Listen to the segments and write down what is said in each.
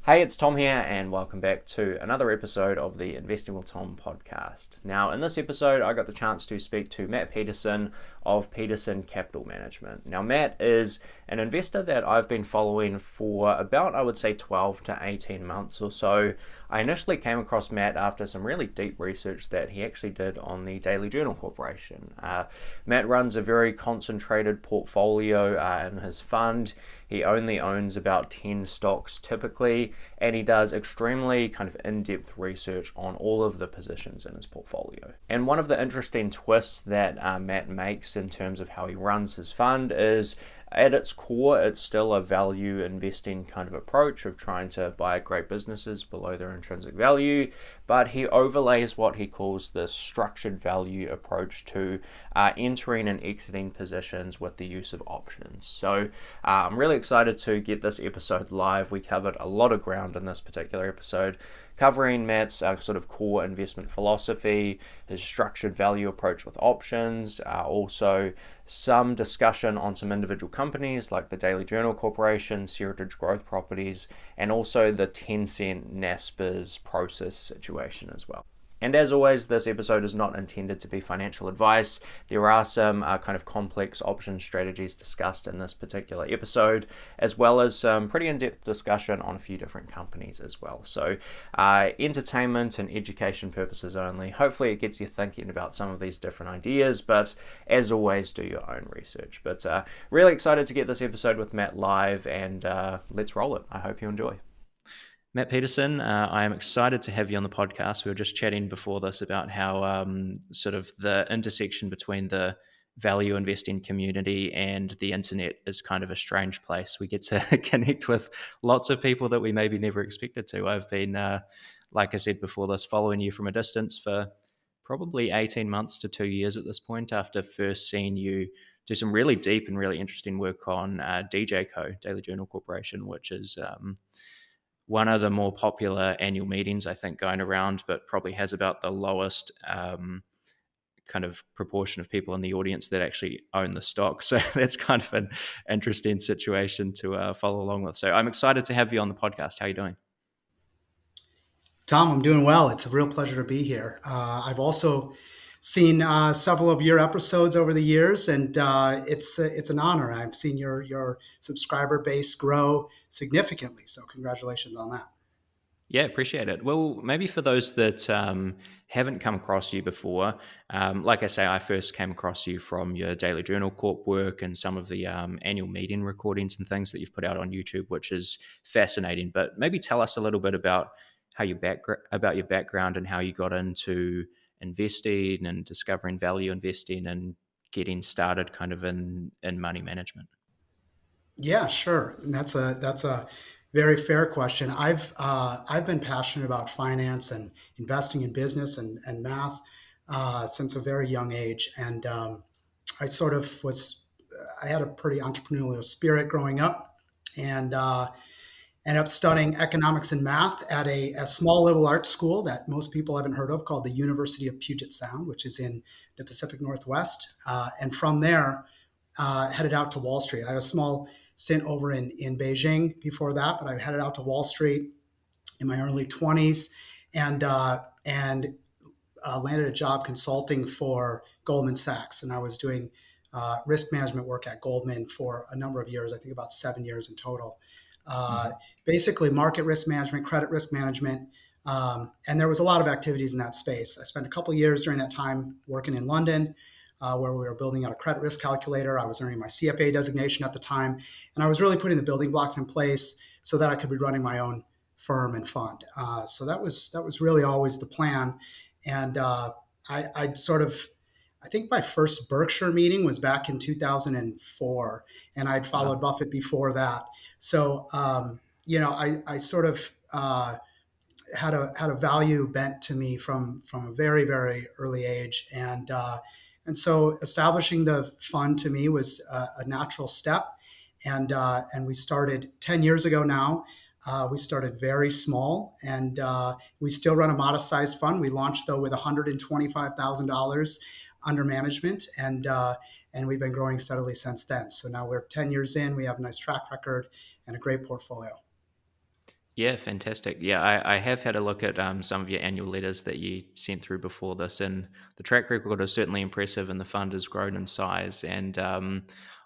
Hey, it's Tom here, and welcome back to another episode of the Investing with Tom podcast. Now, in this episode, I got the chance to speak to Matt Peterson of Peterson Capital Management. Now, Matt is an investor that I've been following for about, I would say, 12 to 18 months or so. I initially came across Matt after some really deep research that he actually did on the Daily Journal Corporation. Matt runs a very concentrated portfolio in his fund. He only owns about 10 stocks typically, and he does extremely kind of in-depth research on all of the positions in his portfolio. And one of the interesting twists that Matt makes in terms of how he runs his fund is, at its core, it's still a value investing kind of approach of trying to buy great businesses below their intrinsic value, but he overlays what he calls the structured value approach to entering and exiting positions with the use of options. So I'm really excited to get this episode live. We covered a lot of ground in this particular episode, covering Matt's sort of core investment philosophy, his structured value approach with options, also some discussion on some individual companies like the Daily Journal Corporation, Seritage Growth Properties, and also the Tencent Naspers Prosus situation as well. And as always, this episode is not intended to be financial advice. There are some kind of complex option strategies discussed in this particular episode, as well as some pretty in-depth discussion on a few different companies as well. So entertainment and education purposes only. Hopefully it gets you thinking about some of these different ideas, but as always, do your own research. But really excited to get this episode with Matt live, and let's roll it. I hope you enjoy. Matt Peterson, I am excited to have you on the podcast. We were just chatting before this about how sort of the intersection between the value investing community and the internet is kind of a strange place. We get to connect with lots of people that we maybe never expected to. I've been, like I said before this, following you from a distance for probably 18 months to 2 years at this point, after first seeing you do some really deep and really interesting work on DJCO, Daily Journal Corporation, which is one of the more popular annual meetings, I think, going around, but probably has about the lowest kind of proportion of people in the audience that actually own the stock. So that's kind of an interesting situation to follow along with. So I'm excited to have you on the podcast. How are you doing? Tom, I'm doing well. It's a real pleasure to be here. I've also seen several of your episodes over the years, and it's an honor. I've seen your subscriber base grow significantly. So congratulations on that. Yeah, appreciate it. Well, maybe for those that haven't come across you before, like I say, I first came across you from your Daily Journal Corp work and some of the annual meeting recordings and things that you've put out on YouTube, which is fascinating. But maybe tell us a little bit about about your background and how you got into investing and discovering value investing and getting started kind of in money management. Yeah, sure. And that's a very fair question. I've been passionate about finance and investing in business and math since a very young age, and I sort of was I had a pretty entrepreneurial spirit growing up, and ended up studying economics and math at a small little art school that most people haven't heard of called the University of Puget Sound, which is in the Pacific Northwest. And from there, headed out to Wall Street. I had a small stint over in Beijing before that, but I headed out to Wall Street in my early 20s and landed a job consulting for Goldman Sachs. And I was doing risk management work at Goldman for a number of years, I think about 7 years in total. Uh, Basically, market risk management, credit risk management. And there was a lot of activities in that space. I spent a couple of years during that time working in London, where we were building out a credit risk calculator. I was earning my CFA designation at the time, and I was really putting the building blocks in place so that I could be running my own firm and fund. So that was really always the plan. And I sort of I think my first Berkshire meeting was back in 2004, and I'd followed Wow. Buffett before that. So, I sort of had a value bent to me from a very very early age, and so establishing the fund to me was a natural step, and we started 10 years ago now. We started very small, and we still run a modest sized fund. We launched though with $125,000 under management, and we've been growing steadily since then. So now we're 10 years in. We have a nice track record and a great portfolio. Yeah, fantastic. Yeah, I have had a look at some of your annual letters that you sent through before this, and the track record is certainly impressive, and the fund has grown in size. And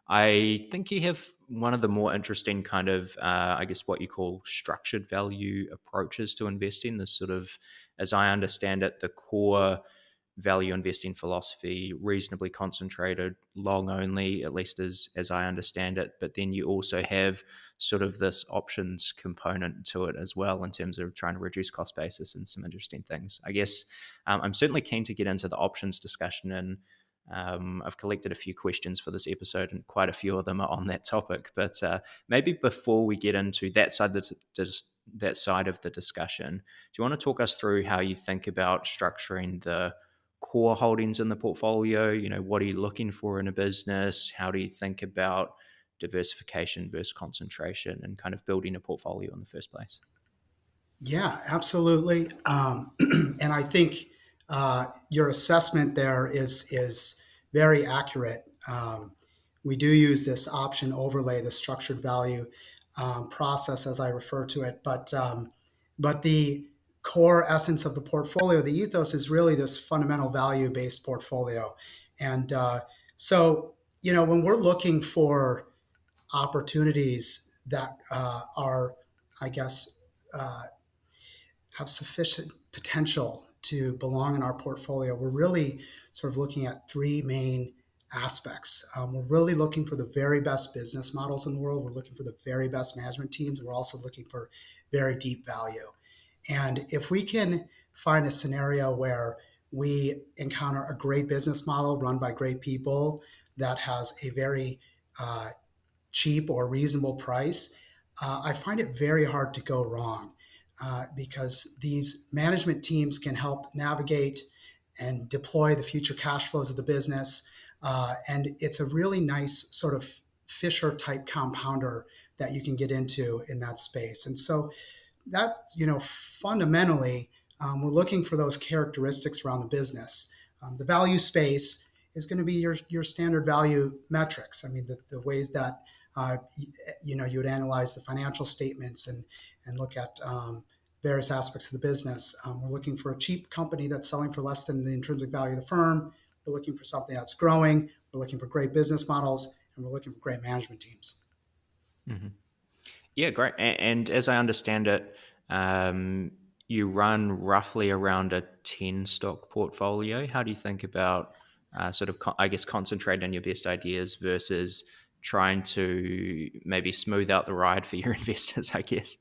I think you have one of the more interesting kind of, I guess, what you call structured value approaches to investing. This sort of, as I understand it, the core value investing philosophy, reasonably concentrated, long only, at least as I understand it. But then you also have sort of this options component to it as well in terms of trying to reduce cost basis and some interesting things. I guess I'm certainly keen to get into the options discussion, and I've collected a few questions for this episode, and quite a few of them are on that topic. But maybe before we get into that side of the discussion, do you want to talk us through how you think about structuring the core holdings in the portfolio? What are you looking for in a business? How do you think about diversification versus concentration and kind of building a portfolio in the first place? Yeah, absolutely. And I think your assessment there is very accurate. We do use this option overlay, the structured value process, as I refer to it. But the core essence of the portfolio, the ethos, is really this fundamental value based portfolio. And so, when we're looking for opportunities that are, I guess, have sufficient potential to belong in our portfolio, we're really sort of looking at three main aspects. We're really looking for the very best business models in the world. We're looking for the very best management teams. We're also looking for very deep value. And if we can find a scenario where we encounter a great business model run by great people that has a very cheap or reasonable price, I find it very hard to go wrong because these management teams can help navigate and deploy the future cash flows of the business. And it's a really nice sort of Fisher type compounder that you can get into in that space. And so that, fundamentally, we're looking for those characteristics around the business. The value space is going to be your standard value metrics. I mean, the ways that you would analyze the financial statements and look at various aspects of the business. We're looking for a cheap company that's selling for less than the intrinsic value of the firm. We're looking for something that's growing. We're looking for great business models, and we're looking for great management teams. Mm-hmm. Yeah, great. And as I understand it, you run roughly around a 10 stock portfolio. How do you think about sort of, I guess, concentrating on your best ideas versus trying to maybe smooth out the ride for your investors, I guess?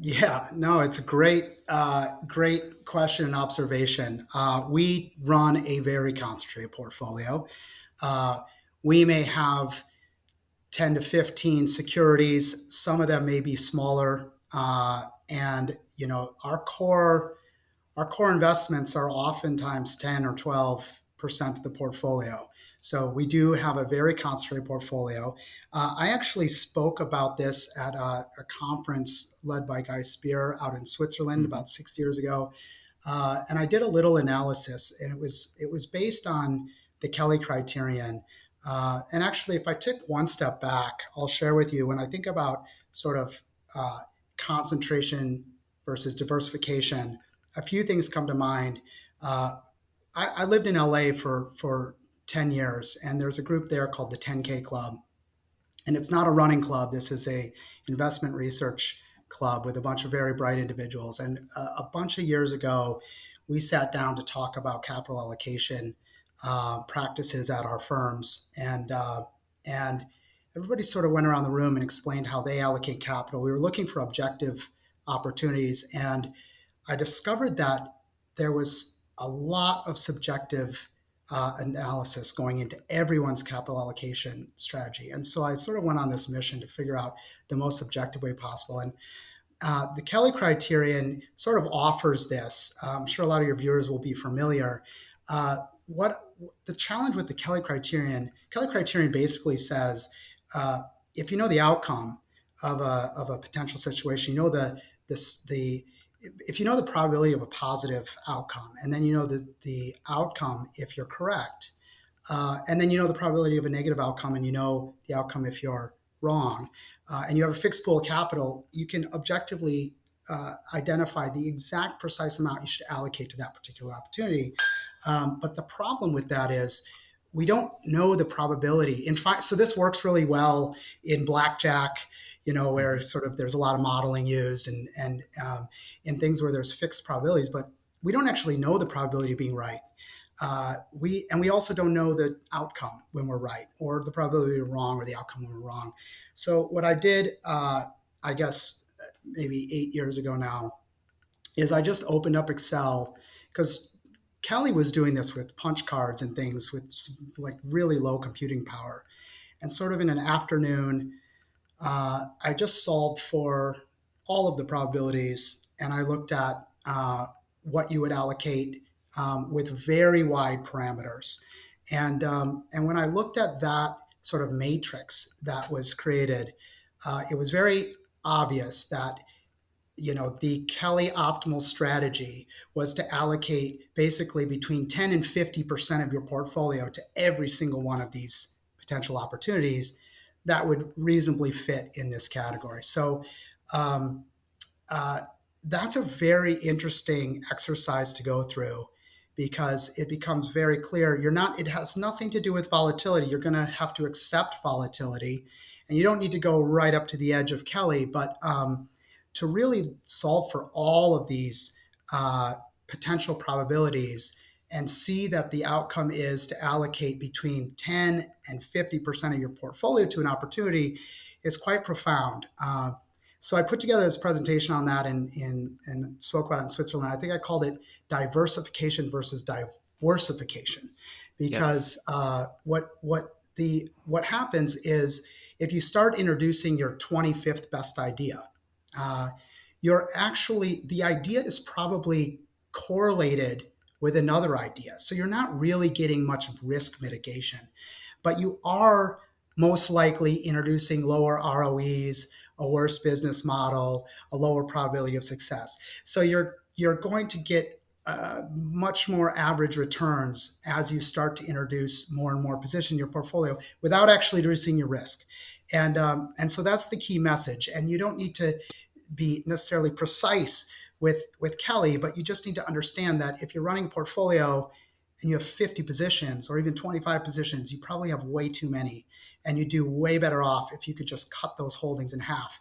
Yeah, no, it's a great question and observation. We run a very concentrated portfolio. Uh, we may have 10 to 15 securities. Some of them may be smaller. And, our core investments are oftentimes 10 or 12% of the portfolio. So we do have a very concentrated portfolio. I actually spoke about this at a conference led by Guy Spear out in Switzerland Mm-hmm. about 6 years ago. And I did a little analysis, and it was based on the Kelly criterion. And actually, if I took one step back, I'll share with you when I think about sort of concentration versus diversification, a few things come to mind. Uh, I lived in LA for 10 years, and there's a group there called the 10K Club. And it's not a running club. This is a investment research club with a bunch of very bright individuals. And a bunch of years ago, we sat down to talk about capital allocation practices at our firms, and everybody sort of went around the room and explained how they allocate capital. We were looking for objective opportunities, and I discovered that there was a lot of subjective analysis going into everyone's capital allocation strategy. And so I sort of went on this mission to figure out the most objective way possible. And the Kelly criterion sort of offers this. I'm sure a lot of your viewers will be familiar. What the challenge with the Kelly criterion? Kelly criterion basically says if you know the outcome of a potential situation, you know the if you know the probability of a positive outcome, and then you know the outcome if you're correct, and then you know the probability of a negative outcome, and you know the outcome if you're wrong, and you have a fixed pool of capital, you can objectively identify the exact precise amount you should allocate to that particular opportunity. But the problem with that is we don't know the probability. In fact, so this works really well in blackjack, where Hmm. sort of there's a lot of modeling used and in things where there's fixed probabilities, but we don't actually know the probability of being right. We also don't know the outcome when we're right, or the probability of wrong, or the outcome when we're wrong. So what I did, I guess maybe 8 years ago now, is I just opened up Excel because Kelly was doing this with punch cards and things with like really low computing power. And sort of in an afternoon, I just solved for all of the probabilities and I looked at what you would allocate with very wide parameters. And when I looked at that sort of matrix that was created, it was very obvious that the Kelly optimal strategy was to allocate basically between 10 and 50% of your portfolio to every single one of these potential opportunities that would reasonably fit in this category. So um, uh, that's a very interesting exercise to go through because it becomes very clear it has nothing to do with volatility. You're going to have to accept volatility and you don't need to go right up to the edge of Kelly, but to really solve for all of these potential probabilities and see that the outcome is to allocate between 10 and 50% of your portfolio to an opportunity is quite profound. So I put together this presentation on that and spoke about it in Switzerland. I think I called it diversification versus diversification, Yep. because what happens is if you start introducing your 25th best idea, uh, the idea is probably correlated with another idea. So you're not really getting much risk mitigation, but you are most likely introducing lower ROEs, a worse business model, a lower probability of success. So you're going to get much more average returns as you start to introduce more and more position in your portfolio without actually reducing your risk. And so that's the key message. And you don't need to be necessarily precise with Kelly, but you just need to understand that if you're running a portfolio and you have 50 positions or even 25 positions, you probably have way too many. And you do way better off if you could just cut those holdings in half.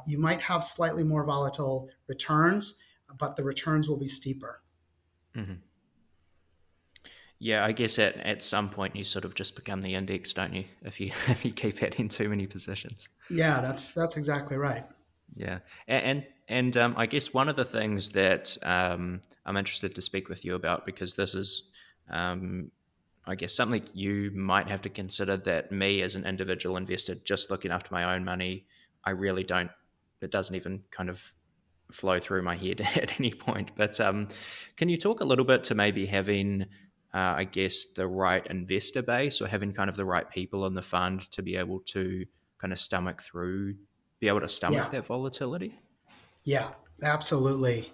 You might have slightly more volatile returns, but the returns will be steeper. Hmm. Yeah, I guess at some point you sort of just become the index, don't you? If you if you keep adding too many positions. Yeah, that's exactly right. Yeah, and I guess one of the things that I'm interested to speak with you about, because this is, um, I guess, something you might have to consider, that me as an individual investor just looking after my own money, I really don't. It doesn't even kind of flow through my head at any point. But can you talk a little bit to maybe having, I guess, the right investor base, or having kind of the right people in the fund to be able to kind of be able to stomach Yeah, that volatility? yeah, absolutely.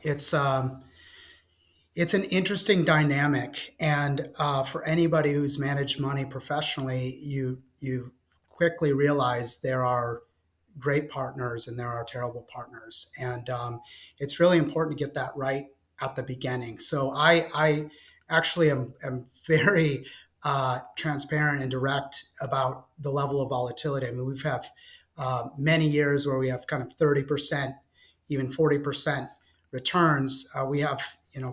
It's an interesting dynamic, and for anybody who's managed money professionally, you quickly realize there are great partners and there are terrible partners, and it's really important to get that right at the beginning. So I actually am very transparent and direct about the level of volatility. I mean, we've had many years where we have kind of 30%, even 40% returns. We have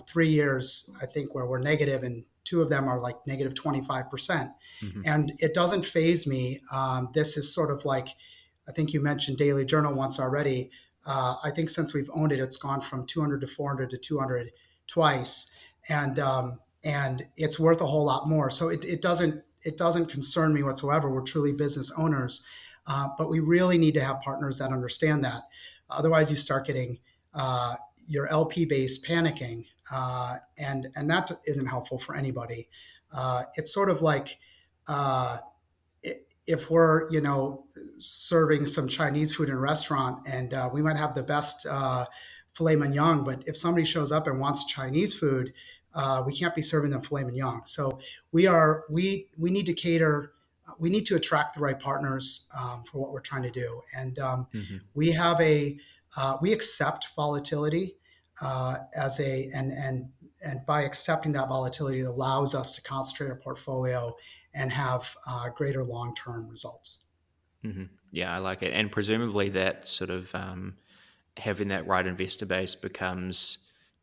3 years I think where we're negative, and two of them are like negative 25%, Hmm. and it doesn't phase me. This is sort of like, I think you mentioned Daily Journal once already. I think since we've owned it, it's gone from 200 to 400 to 200 twice, and it's worth a whole lot more. So it doesn't concern me whatsoever. We're truly business owners, but we really need to have partners that understand that. Otherwise, you start getting your LP base panicking, and that isn't helpful for anybody. It's sort of like uh, if we're serving some Chinese food in a restaurant, and we might have the best filet mignon, but if somebody shows up and wants Chinese food, we can't be serving them filet mignon. So we need to cater. We need to attract the right partners for what we're trying to do, and Hmm. we have we accept volatility as a and by accepting that volatility, it allows us to concentrate our portfolio and have greater long-term results. Yeah, I like it. And presumably that sort of having that right investor base becomes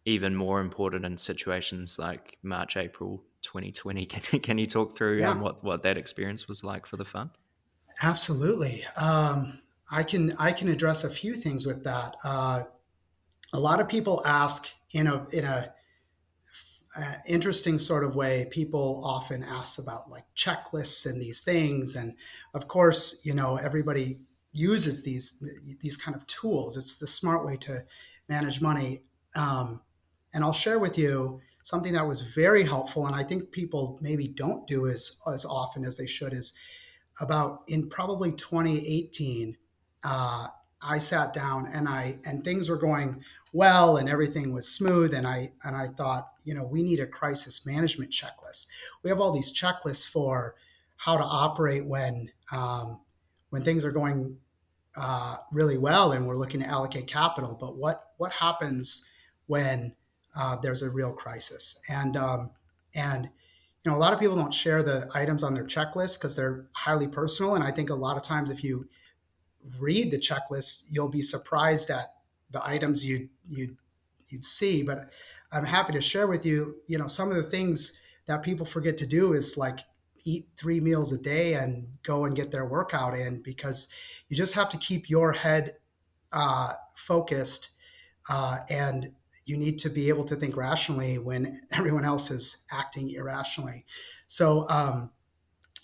even more important in situations like March, April 2020. Can you talk through Yeah, what that experience was like for the fund? absolutely. I can address a few things with that. A lot of people ask in a interesting sort of way. People often ask about like checklists and these things, and of course, everybody uses these kind of tools. It's the smart way to manage money. And I'll share with you something that was very helpful, and I think people maybe don't do as often as they should. Is about in probably 2018, uh, I sat down and things were going well and everything was smooth, and I thought, we need a crisis management checklist. We have all these checklists for how to operate when things are going really well and we're looking to allocate capital, but what happens when there's a real crisis? And a lot of people don't share the items on their checklist because they're highly personal. And I think a lot of times, if you read the checklist, you'll be surprised at the items you'd see. But I'm happy to share with you, some of the things that people forget to do is like eat 3 meals a day and go and get their workout in, because you just have to keep your head focused, and you need to be able to think rationally when everyone else is acting irrationally. So,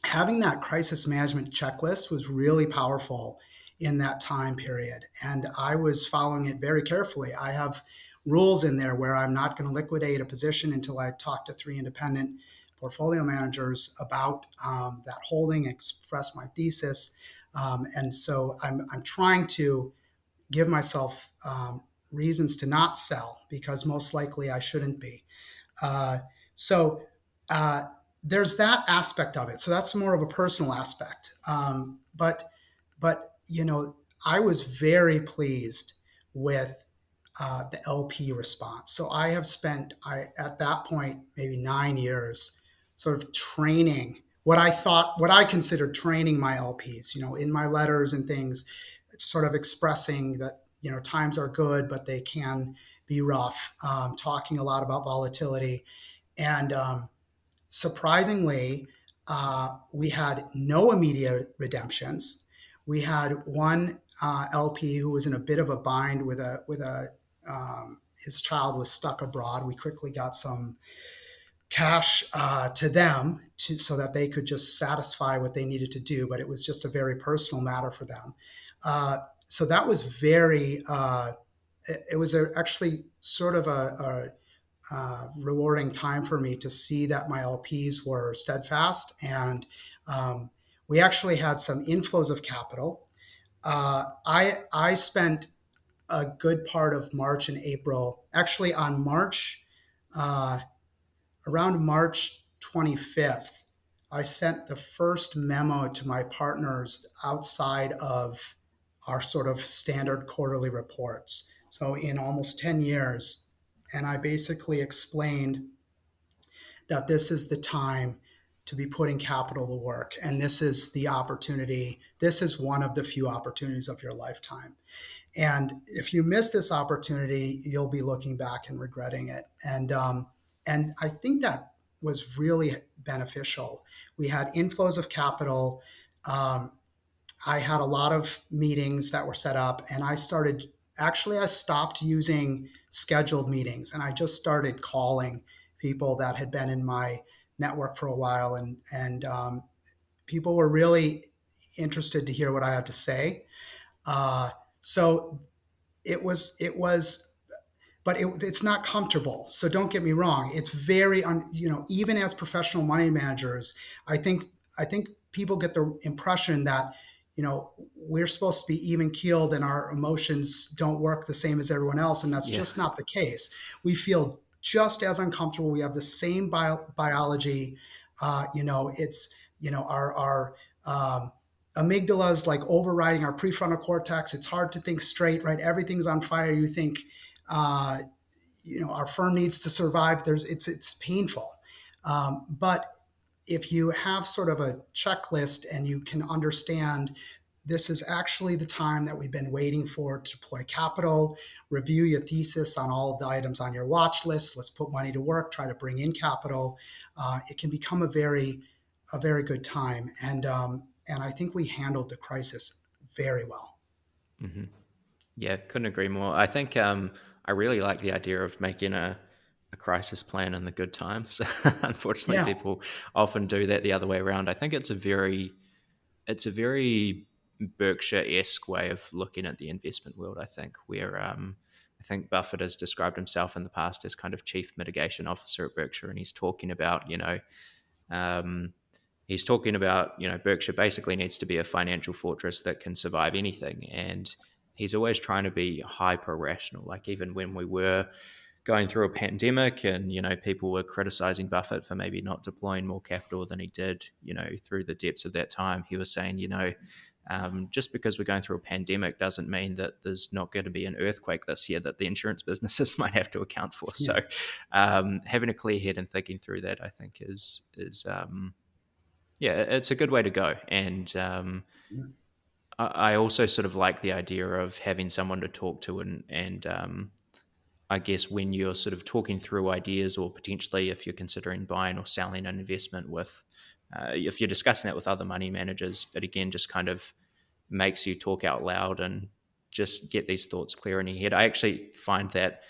having that crisis management checklist was really powerful in that time period. And I was following it very carefully. I have rules in there where I'm not going to liquidate a position until I talk to 3 independent portfolio managers about that holding, express my thesis. And so I'm trying to give myself reasons to not sell, because most likely I shouldn't be. Uh, so uh, there's that aspect of it. So that's more of a personal aspect. But I was very pleased with the LP response. So I have spent at that point maybe 9 years sort of training what I considered training my LPs. In my letters and things, sort of expressing that times are good, but they can be rough. Talking a lot about volatility, and surprisingly, we had no immediate redemptions. We had one LP who was in a bit of a bind with a his child was stuck abroad. We quickly got some cash to them so that they could just satisfy what they needed to do, but it was just a very personal matter for them. So that was very. It was actually sort of a rewarding time for me to see that my LPs were steadfast, and we actually had some inflows of capital. I spent a good part of March and April, actually on uh, around March 25th. I sent the first memo to my partners outside of our sort of standard quarterly reports. So in almost 10 years, and I basically explained that this is the time to be putting capital to work. And this is the opportunity. This is one of the few opportunities of your lifetime. And if you miss this opportunity, you'll be looking back and regretting it. And I think that was really beneficial. We had inflows of capital. Um, I had a lot of meetings that were set up, and I stopped using scheduled meetings, and I just started calling people that had been in my network for a while, and people were really interested to hear what I had to say. So it was, but it's not comfortable. So don't get me wrong. It's very, even as professional money managers, I think people get the impression that, we're supposed to be even keeled and our emotions don't work the same as everyone else. And that's Yeah. just not the case. We feel just as uncomfortable. We have the same biology. It's, our amygdala is like overriding our prefrontal cortex. It's hard to think straight, right? Everything's on fire. You think, uh, our firm needs to survive. It's painful. But if you have sort of a checklist and you can understand this is actually the time that we've been waiting for to deploy capital, review your thesis on all of the items on your watch list, let's put money to work, try to bring in capital, it can become a very good time. And I think we handled the crisis very well. Hmm. Yeah, couldn't agree more. I think I really like the idea of making a crisis plan in the good times. Unfortunately, Yeah, people often do that the other way around. I think it's a very Berkshire-esque way of looking at the investment world. I think where I think Buffett has described himself in the past as kind of chief mitigation officer at Berkshire, and he's talking about um, Berkshire basically needs to be a financial fortress that can survive anything, and he's always trying to be hyper rational. Like even when we were going through a pandemic and people were criticizing Buffett for maybe not deploying more capital than he did through the depths of that time, he was saying just because we're going through a pandemic doesn't mean that there's not going to be an earthquake this year that the insurance businesses might have to account for. yeah, So having a clear head and thinking through that, I think is yeah, it's a good way to go. And I also sort of like the idea of having someone to talk to, and I guess when you're sort of talking through ideas, or potentially if you're considering buying or selling an investment with, if you're discussing that with other money managers, it again just kind of makes you talk out loud and just get these thoughts clear in your head. I actually find that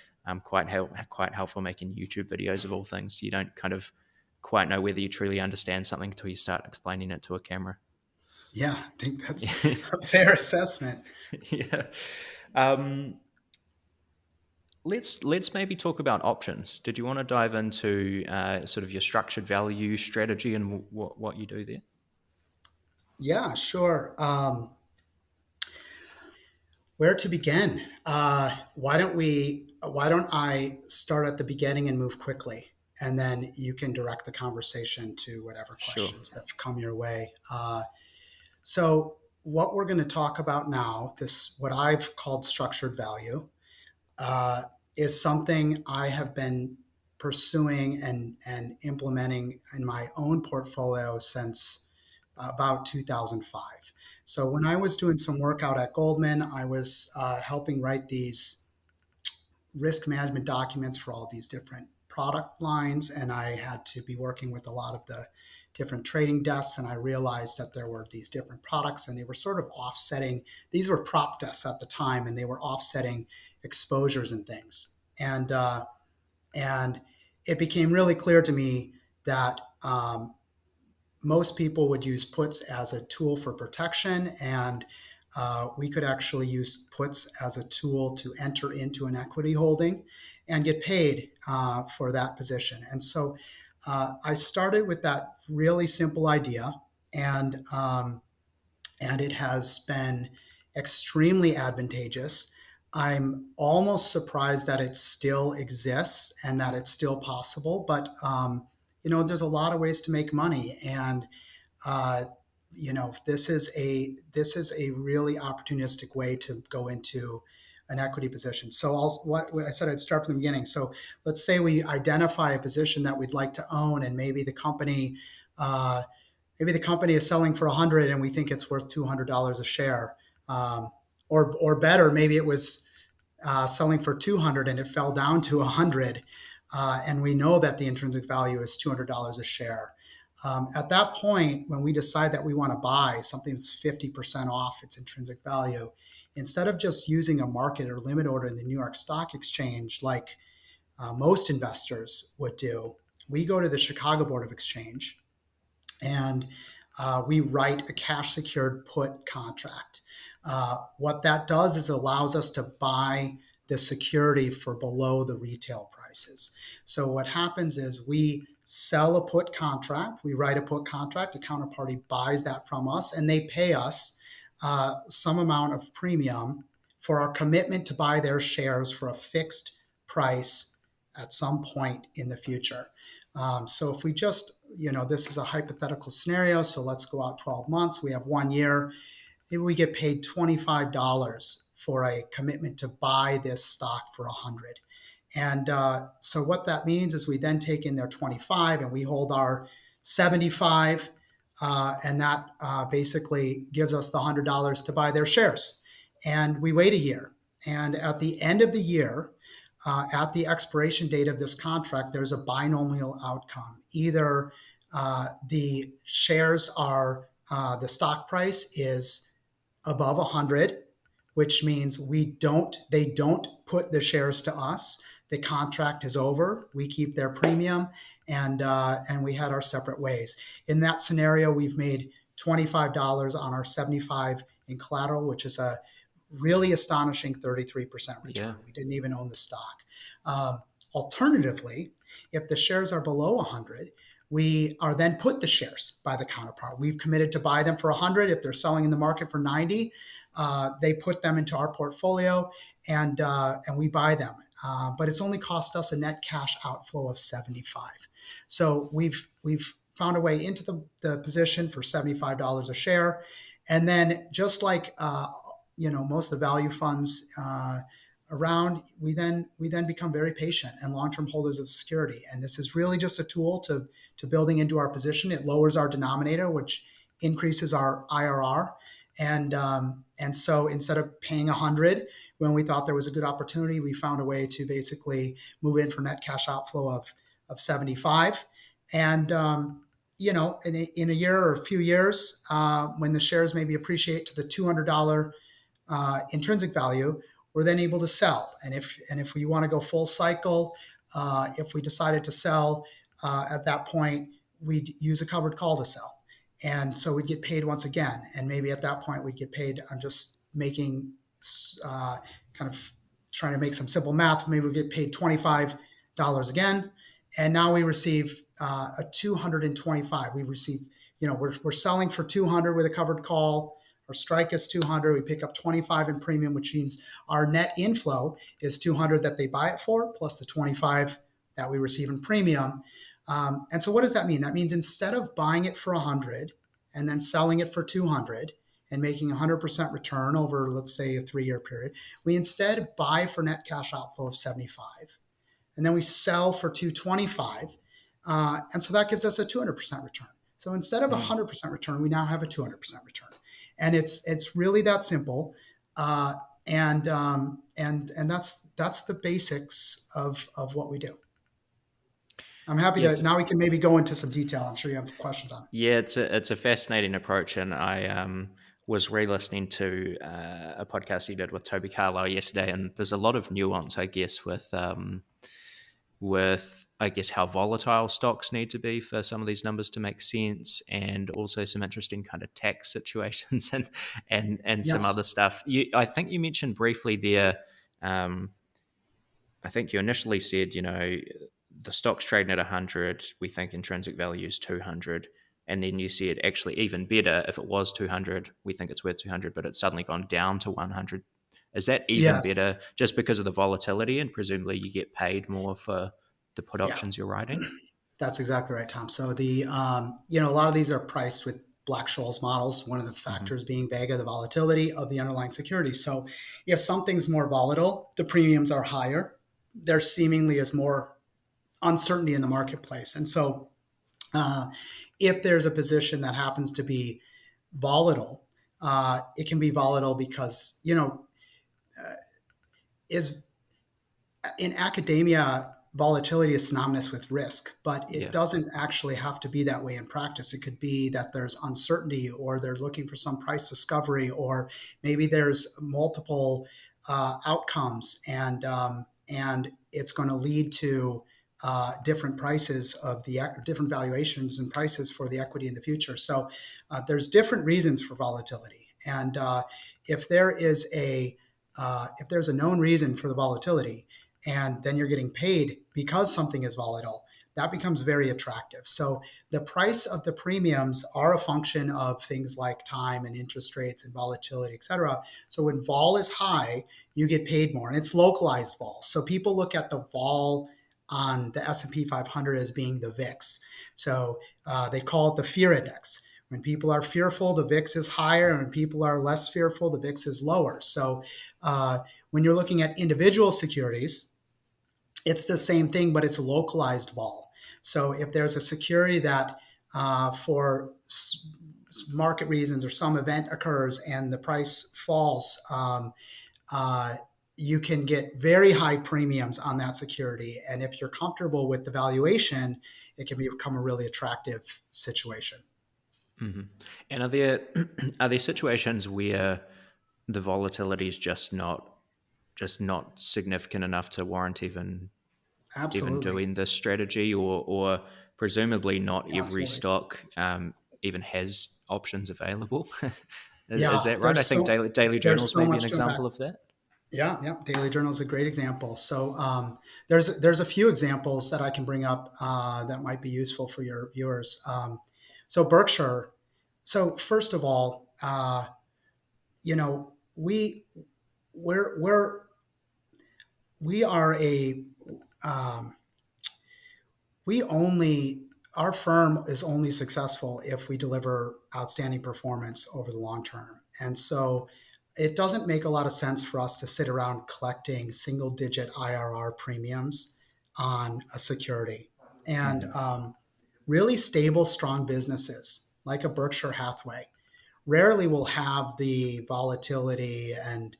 quite helpful making YouTube videos of all things. You don't kind of quite know whether you truly understand something until you start explaining it to a camera. yeah. I think that's a fair assessment. Yeah. Um, let's maybe talk about options. Did you want to dive into sort of your structured value strategy and what you do there? Yeah, sure. Where to begin? Why don't I start at the beginning and move quickly, and then you can direct the conversation to whatever Sure. questions that come your way. So, what we're going to talk about now, this what I've called structured value, uh, is something I have been pursuing and implementing in my own portfolio since about 2005. So when I was doing some work out at Goldman, I was helping write these risk management documents for all these different product lines, and I had to be working with a lot of the different trading desks, and I realized that there were these different products and they were sort of offsetting. These were prop desks at the time, and they were offsetting exposures and things. And it became really clear to me that most people would use puts as a tool for protection, and we could actually use puts as a tool to enter into an equity holding and get paid for that position. And so I started with that really simple idea, and and it has been extremely advantageous. I'm almost surprised that it still exists and that it's still possible, but there's a lot of ways to make money, and uh, this is a really opportunistic way to go into an equity position. So what I said, I'd start from the beginning. So let's say we identify a position that we'd like to own, and uh, maybe the company is selling for 100 and we think it's worth $200 a share, um, or better, maybe it was selling for 200 and it fell down to 100, and we know that the intrinsic value is $200 a share. At that point, when we decide that we want to buy something that's 50% off its intrinsic value, instead of just using a market or limit order in the New York Stock Exchange like most investors would do, we go to the Chicago Board of Exchange, and we write a cash secured put contract. What that does is allows us to buy the security for below the retail prices. So what happens is we sell a put contract, we write a put contract, a counterparty buys that from us, and they pay us some amount of premium for our commitment to buy their shares for a fixed price at some point in the future. So if we just, this is a hypothetical scenario. So let's go out 12 months. We have 1 year. Maybe we get paid $25 for a commitment to buy this stock for 100. And so what that means is we then take in their 25 and we hold our 75. And that basically gives us the $100 to buy their shares. And we wait a year. And at the end of the year, at the expiration date of this contract, there's a binomial outcome. Either the shares are, the stock price is above 100, which means they don't put the shares to us. The contract is over. We keep their premium, and we had our separate ways. In that scenario, we've made $25 on our 75 in collateral, which is a really astonishing 33% return. Yeah. We didn't even own the stock. Alternatively, if the shares are below 100, we are then put the shares by the counterpart. We've committed to buy them for 100. If they're selling in the market for 90, they put them into our portfolio, and we buy them. But it's only cost us a net cash outflow of 75. So we've found a way into the position for $75 a share, and then just like most of the value funds around, we then become very patient and long-term holders of security. And this is really just a tool to building into our position. It lowers our denominator, which increases our IRR. And so instead of paying 100 when we thought there was a good opportunity, we found a way to basically move in for net cash outflow of 75. And in a year or a few years, when the shares maybe appreciate to the $200 intrinsic value, we're then able to sell. And if we want to go full cycle, if we decided to sell at that point, we'd use a covered call to sell. And so we'd get paid once again. And maybe at that point we'd get paid, I'm just making kind of trying to make some simple math. Maybe we get paid $25 again. And now we receive a 225. We receive, we're selling for 200 with a covered call. Our strike is 200. We pick up 25 in premium, which means our net inflow is 200 that they buy it for, plus the 25 that we receive in premium. And so what does that mean? That means instead of buying it for 100 and then selling it for 200 and making 100% return over, let's say, a 3-year period, we instead buy for net cash outflow of 75. And then we sell for 225. And so that gives us a 200% return. So instead of 100% return, we now have a 200% return. And it's really that simple. And that's the basics of what we do. I'm happy to, now we can maybe go into some detail. I'm sure you have questions on it. Yeah, it's a fascinating approach, and I was re-listening to a podcast he did with Toby Carlisle yesterday, and there's a lot of nuance, I guess, with I guess how volatile stocks need to be for some of these numbers to make sense, and also some interesting kind of tax situations and Yes. some other stuff. I think you mentioned briefly there. I think you initially said, the stock's trading at 100. We think intrinsic value is 200. And then you said, actually, even better, if it was 200, we think it's worth 200, but it's suddenly gone down to 100. Is that even Yes. better just because of the volatility, and presumably you get paid more for the put Yeah. options you're writing? That's exactly right, Tom. So the a lot of these are priced with Black-Scholes models. One of the factors being Vega, the volatility of the underlying security. So if something's more volatile, the premiums are higher. There seemingly is more uncertainty in the marketplace, and so if there's a position that happens to be volatile, it can be volatile because is in academia, volatility is synonymous with risk, but it doesn't actually have to be that way in practice. It could be that there's uncertainty, or they're looking for some price discovery, or maybe there's multiple outcomes, and it's going to lead to different prices of the different valuations and prices for the equity in the future. So there's different reasons for volatility, and if there's a known reason for the volatility, and then you're getting paid because something is volatile, that becomes very attractive. So the price of the premiums are a function of things like time and interest rates and volatility, et cetera. So when vol is high, you get paid more, and it's localized vol. So people look at the vol on the S&P 500 as being the VIX. So they call it the fear index. When people are fearful, the VIX is higher, and when people are less fearful, the VIX is lower. So when you're looking at individual securities, it's the same thing, but it's localized vol. So if there's a security that for market reasons or some event occurs and the price falls, uh, you can get very high premiums on that security. And if you're comfortable with the valuation, it can become a really attractive situation. Hmm. And are there are there situations where the volatility is just not significant enough to warrant even Absolutely. doing this strategy, or presumably not every Absolutely. stock even has options available? Is Yeah, that right? I think daily there's journals so may be an much to unpack. example of that. Yeah, yeah. Daily Journal is a great example. So there's a few examples that I can bring up that might be useful for your viewers. So Berkshire. So first of all, you know, we're we are a um, we only our firm is only successful if we deliver outstanding performance over the long term. And so it doesn't make a lot of sense for us to sit around collecting single digit IRR premiums on a security. And Hmm. really stable, strong businesses like a Berkshire Hathaway rarely will have the volatility and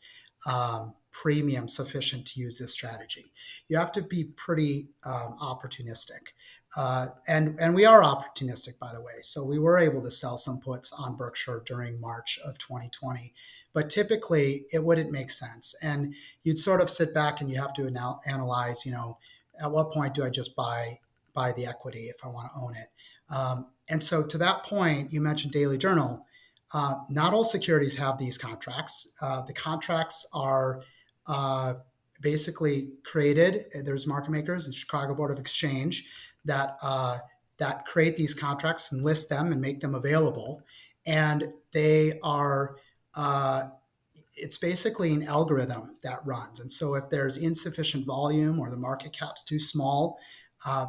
premium sufficient to use this strategy. You have to be pretty opportunistic. And we are opportunistic, by the way. So we were able to sell some puts on Berkshire during March of 2020, but typically it wouldn't make sense. And you'd sort of sit back and you have to analyze, at what point do I just buy the equity if I want to own it? And so to that point, you mentioned Daily Journal. Not all securities have these contracts. The contracts are uh, basically created. There's market makers, the Chicago Board of Exchange, that create these contracts and list them and make them available. And they are it's basically an algorithm that runs. And so if there's insufficient volume or the market cap's too small,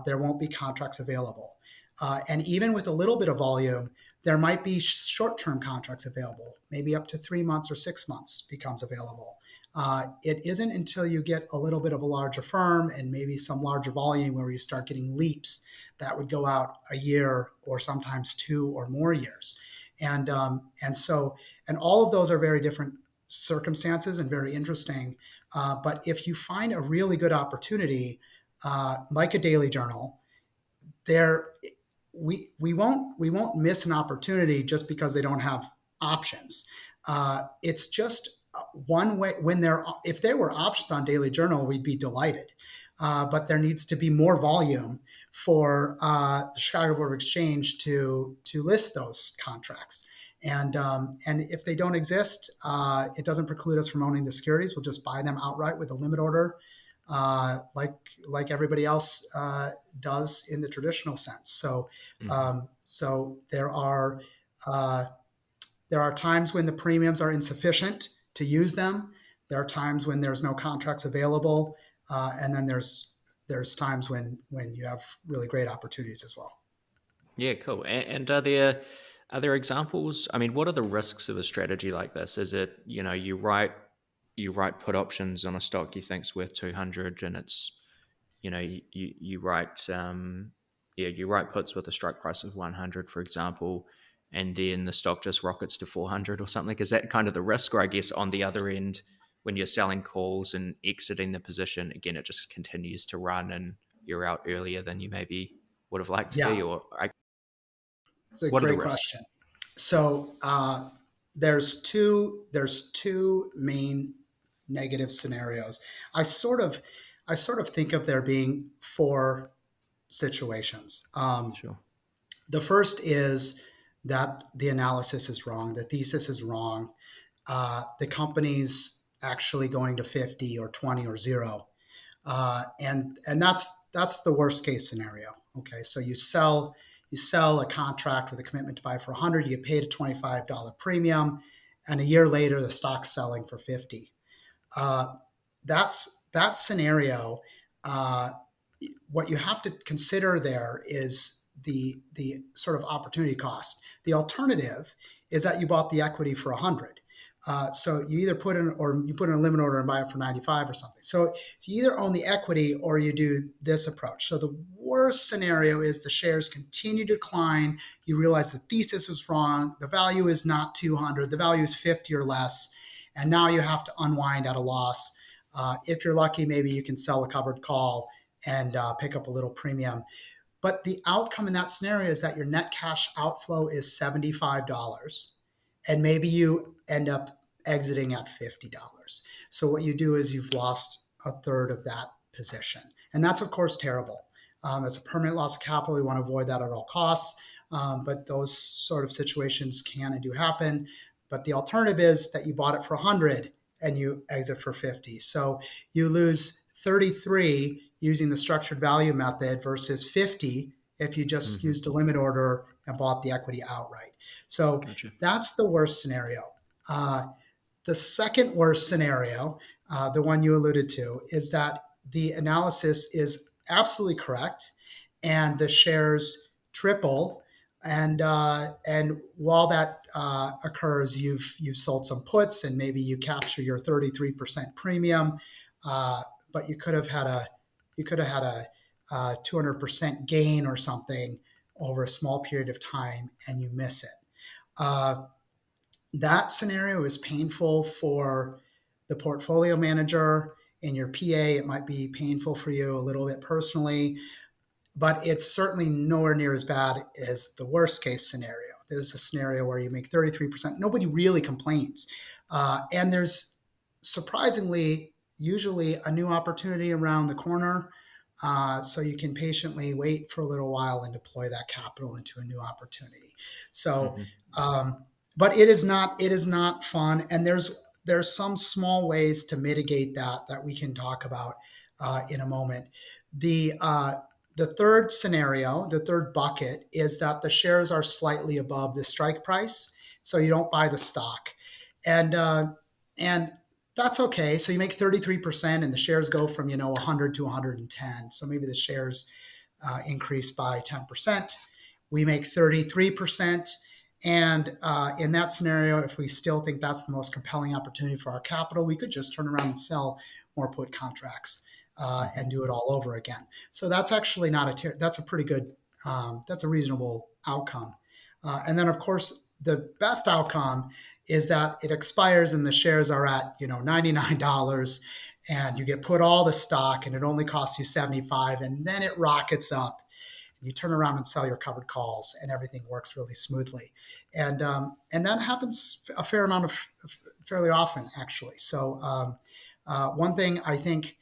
there won't be contracts available. And even with a little bit of volume, there might be short-term contracts available, maybe up to 3 months or 6 months becomes available. It isn't until you get a little bit of a larger firm and maybe some larger volume where you start getting leaps that would go out a year or sometimes 2 or more years. And all of those are very different circumstances and very interesting. But if you find a really good opportunity, like a daily journal, there we won't miss an opportunity just because they don't have options. It's just one way. If there were options on Daily Journal, we'd be delighted. But there needs to be more volume for the Chicago Board of Exchange to list those contracts. And if they don't exist, it doesn't preclude us from owning the securities. We'll just buy them outright with a limit order, like everybody else does in the traditional sense. So, Hmm. so uh, there are times when the premiums are insufficient to use them. There are times when there's no contracts available, and then there's times when you have really great opportunities as well. Yeah, cool. And are there examples? I mean, what are the risks of a strategy like this? Is it, you write put options on a stock you think's worth 200, and it's, you write you write puts with a strike price of 100, for example, and then the stock just rockets to 400 or something. Is that kind of the risk? Or I guess on the other end, when you're selling calls and exiting the position, again, it just continues to run and you're out earlier than you maybe would have liked to Yeah, be? Or it's a what are the great risks? question. So there's two main negative scenarios. I sort of I sort of think of there being four situations. Sure. The first is that the analysis is wrong, the thesis is wrong, the company's actually going to 50 or 20 or zero, and that's the worst case scenario. Okay, so you sell a contract with a commitment to buy for 100, you get paid a $25 premium, and a year later the stock's selling for 50. Uh, that scenario. what you have to consider there is the sort of opportunity cost. The alternative is that you bought the equity for 100. So you either put in, or you put in a limit order and buy it for 95 or something. So you either own the equity or you do this approach. So the worst scenario is the shares continue to decline. You realize the thesis was wrong. The value is not 200. The value is 50 or less. And now you have to unwind at a loss. If you're lucky, maybe you can sell a covered call and pick up a little premium. But the outcome in that scenario is that your net cash outflow is $75, and maybe you end up exiting at $50. So what you do is you've lost a third of that position. And that's, of course, terrible. That's a permanent loss of capital. We want to avoid that at all costs. But those sort of situations can and do happen. But the alternative is that you bought it for 100 and you exit for 50. So you lose 33 using the structured value method versus 50 if you just used a limit order and bought the equity outright. So that's the worst scenario. The second worst scenario, the one you alluded to, is that the analysis is absolutely correct and the shares triple. And while that occurs, you've sold some puts and maybe you capture your 33% premium, but you could have had a 200% gain or something over a small period of time, and you miss it. That scenario is painful for the portfolio manager. In your PA, it might be painful for you a little bit personally, but it's certainly nowhere near as bad as the worst case scenario. There's a scenario where you make 33%. Nobody really complains. And there's surprisingly usually a new opportunity around the corner. So you can patiently wait for a little while and deploy that capital into a new opportunity. So, but it is not fun. And there's some small ways to mitigate that we can talk about in a moment. The third scenario, the third bucket, is that the shares are slightly above the strike price, so you don't buy the stock, and that's okay. So you make 33%, and the shares go from 100 to 110. So maybe the shares increase by 10%. We make 33%, and in that scenario, if we still think that's the most compelling opportunity for our capital, we could just turn around and sell more put contracts. And do it all over again. So that's actually that's a pretty good, that's a reasonable outcome. And then of course, the best outcome is that it expires and the shares are at, $99 and you get put all the stock and it only costs you 75 and then it rockets up. You turn around and sell your covered calls and everything works really smoothly. And that happens a fair amount of fairly often actually. So one thing I think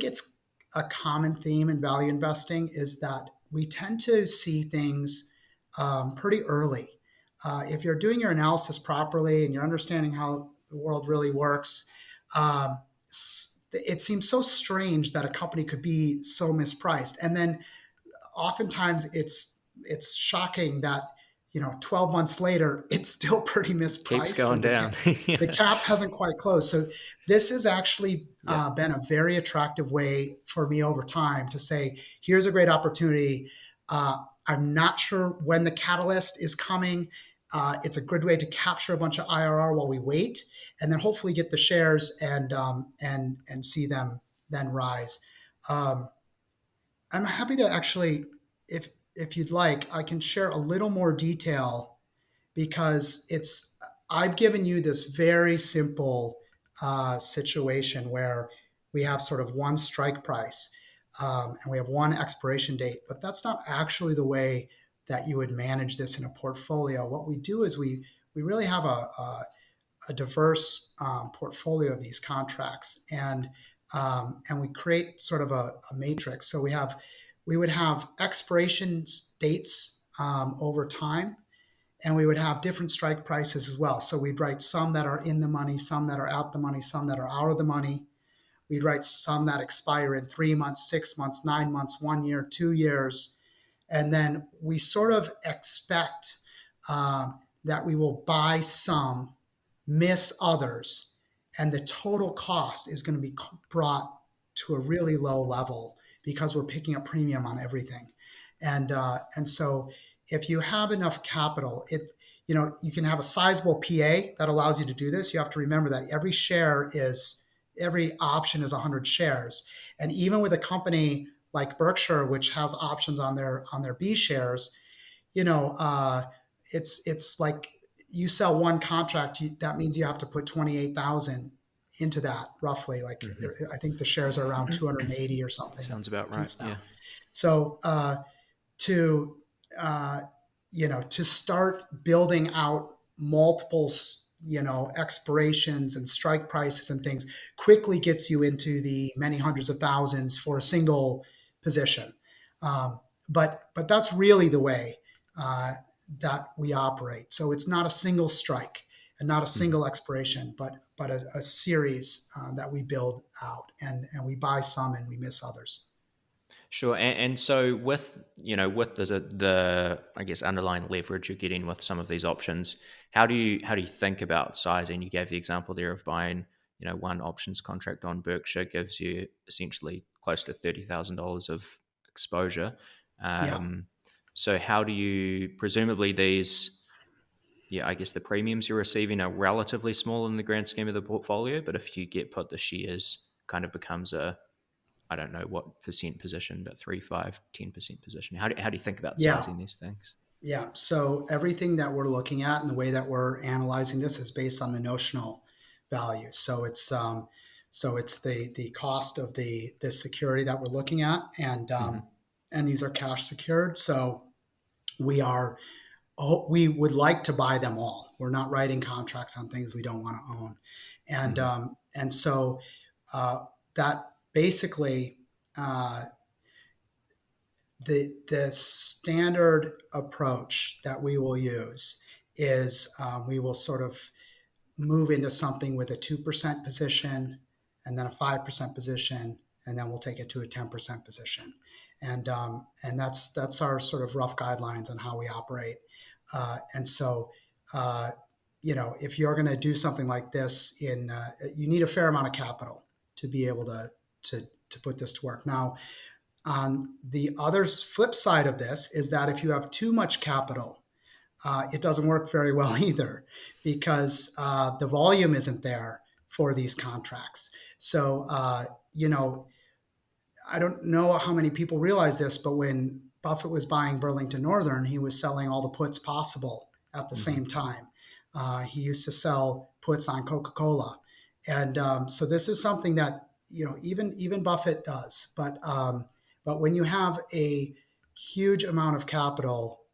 it's a common theme in value investing is that we tend to see things pretty early. If you're doing your analysis properly and you're understanding how the world really works, it seems so strange that a company could be so mispriced. And then oftentimes it's shocking that 12 months later, it's still pretty mispriced. Keeps going down. The cap hasn't quite closed. So this has actually been a very attractive way for me over time to say, here's a great opportunity. I'm not sure when the catalyst is coming. It's a good way to capture a bunch of IRR while we wait, and then hopefully get the shares and see them then rise. I'm happy to actually, if you'd like, I can share a little more detail because I've given you this very simple situation where we have sort of one strike price and we have one expiration date, but that's not actually the way that you would manage this in a portfolio. What we do is we really have a diverse portfolio of these contracts, and we create sort of a matrix. So we would have expiration dates over time, and we would have different strike prices as well. So we'd write some that are in the money, some that are out the money, some that are out of the money. We'd write some that expire in 3 months, 6 months, 9 months, 1 year, 2 years. And then we sort of expect that we will buy some, miss others, and the total cost is going to be brought to a really low level because we're picking up premium on everything. And so if you have enough capital, you can have a sizable PA that allows you to do this. You have to remember that every option is 100 shares. And even with a company like Berkshire, which has options on their B shares, it's like you sell one contract, that means you have to put 28,000 into that roughly. Like I think the shares are around 280 or something Sounds about a right. piece now. Yeah. So to to start building out multiple expirations and strike prices and things quickly gets you into the many hundreds of thousands for a single position. But that's really the way that we operate. So it's not a single strike and not a single expiration, but a series that we build out, and we buy some and we miss others. Sure, and so with with the I guess underlying leverage you're getting with some of these options, how do you think about sizing? You gave the example there of buying one options contract on Berkshire gives you essentially close to $30,000 of exposure. Yeah. Um, so how do you presumably these I guess the premiums you're receiving are relatively small in the grand scheme of the portfolio, but if you get put the shares kind of becomes a I don't know what percent position, but 3, 5, 10% position. How do you think about Yeah. sizing these things? Yeah. So everything that we're looking at and the way that we're analyzing this is based on the notional value. So it's the cost of the security that we're looking at, Hmm. and these are cash secured. So we are we would like to buy them all. We're not writing contracts on things we don't want to own, Hmm. and so that basically. The standard approach that we will use is we will sort of move into something with a 2% position and then a 5% position, and then we'll take it to a 10% position. And that's our sort of rough guidelines on how we operate. And so, if you're going to do something like this, you need a fair amount of capital to be able to put this to work. Now, on the other flip side of this is that if you have too much capital, it doesn't work very well either, because the volume isn't there for these contracts. So, I don't know how many people realize this, but when Buffett was buying Burlington Northern, he was selling all the puts possible at the Hmm. same time. He used to sell puts on Coca-Cola, and so this is something that even Buffett does. But when you have a huge amount of capital,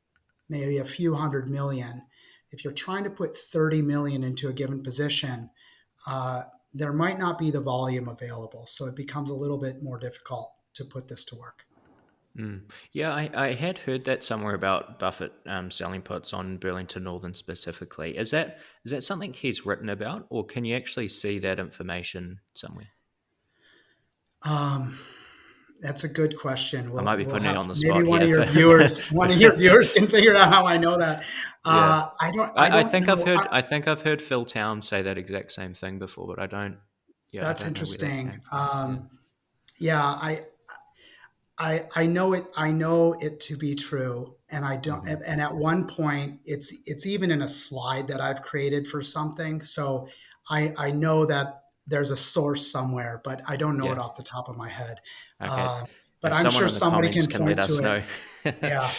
maybe a few hundred million, if you're trying to put 30 million into a given position, uh, there might not be the volume available. So it becomes a little bit more difficult to put this to work. Mm. Yeah, I had heard that somewhere about Buffett selling puts on Burlington Northern specifically. Is that something he's written about, or can you actually see that information somewhere? Um, that's a good question. I We'll might be we'll putting you have on the maybe spot here, but one of your viewers can figure out how I know that. yeah, I I don't think I've know. heard I think I've heard Phil Town say that exact same thing before, but I That's don't know where that interesting. came from. Yeah. Yeah, I know it. I know it to be true, and I don't. Hmm. And at one point, it's even in a slide that I've created for something. So I know that there's a source somewhere, but I don't know it Yeah. off the top of my head. Okay. Uh, but If I'm someone sure in the somebody comments can can let point to us it. know. Yeah.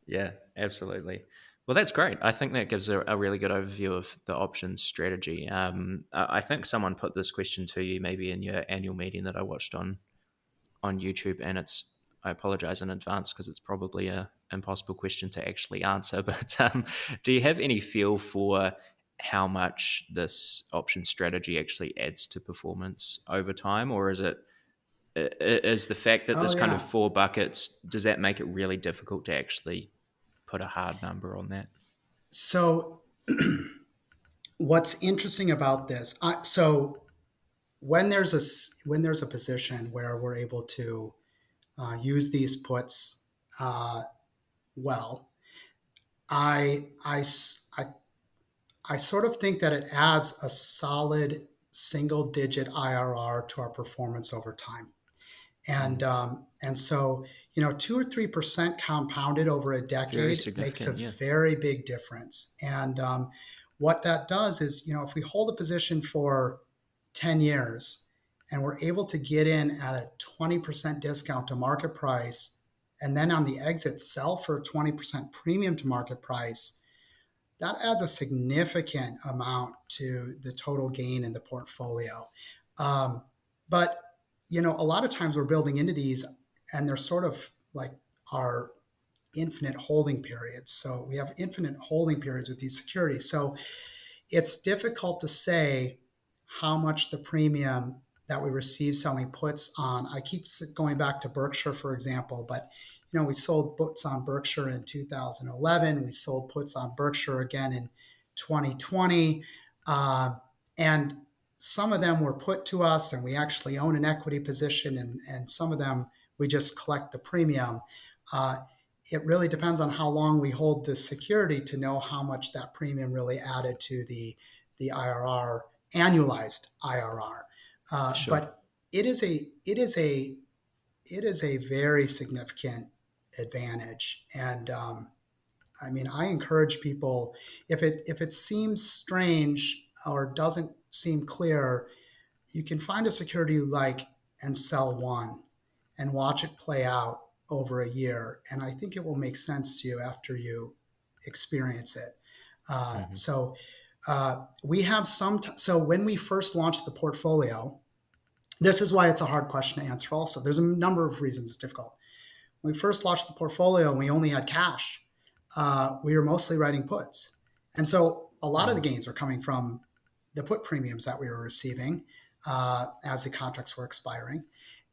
Yeah, absolutely. Well, that's great. I think that gives a really good overview of the options strategy. I think someone put this question to you maybe in your annual meeting that I watched on YouTube, and I apologize in advance because it's probably a impossible question to actually answer. But do you have any feel for how much this option strategy actually adds to performance over time, or is the fact that Oh there's kind of yeah. four buckets, does that make it really difficult to actually put a hard number on that? So what's interesting about this? So when there's a position where we're able to use these puts uh, well, I, I, I, I sort of think that it adds a solid single digit IRR to our performance over time. And so, 2 or 3% compounded over a Very decade makes a significant, yeah. very big difference. And what that does is, if we hold a position for 10 years and we're able to get in at a 20% discount to market price, and then on the exit sell for a 20% premium to market price, that adds a significant amount to the total gain in the portfolio. But a lot of times we're building into these, and they're sort of like our infinite holding periods. So we have infinite holding periods with these securities. So it's difficult to say how much the premium that we receive selling puts on. I keep going back to Berkshire, for example, but we sold puts on Berkshire in 2011. We sold puts on Berkshire again in 2020. And some of them were put to us, and we actually own an equity position, and some of them we just collect the premium. It really depends on how long we hold the security to know how much that premium really added to the IRR, annualized IRR. Sure. But it is a very significant advantage. And I encourage people, if it seems strange or doesn't seem clear, you can find a security you like and sell one and watch it play out over a year. And I think it will make sense to you after you experience it. Hmm. So we have so when we first launched the portfolio, this is why it's a hard question to answer also. There's a number of reasons it's difficult. When we first launched the portfolio and we only had cash, we were mostly writing puts. And so a lot of the gains were coming from the put premiums that we were receiving as the contracts were expiring.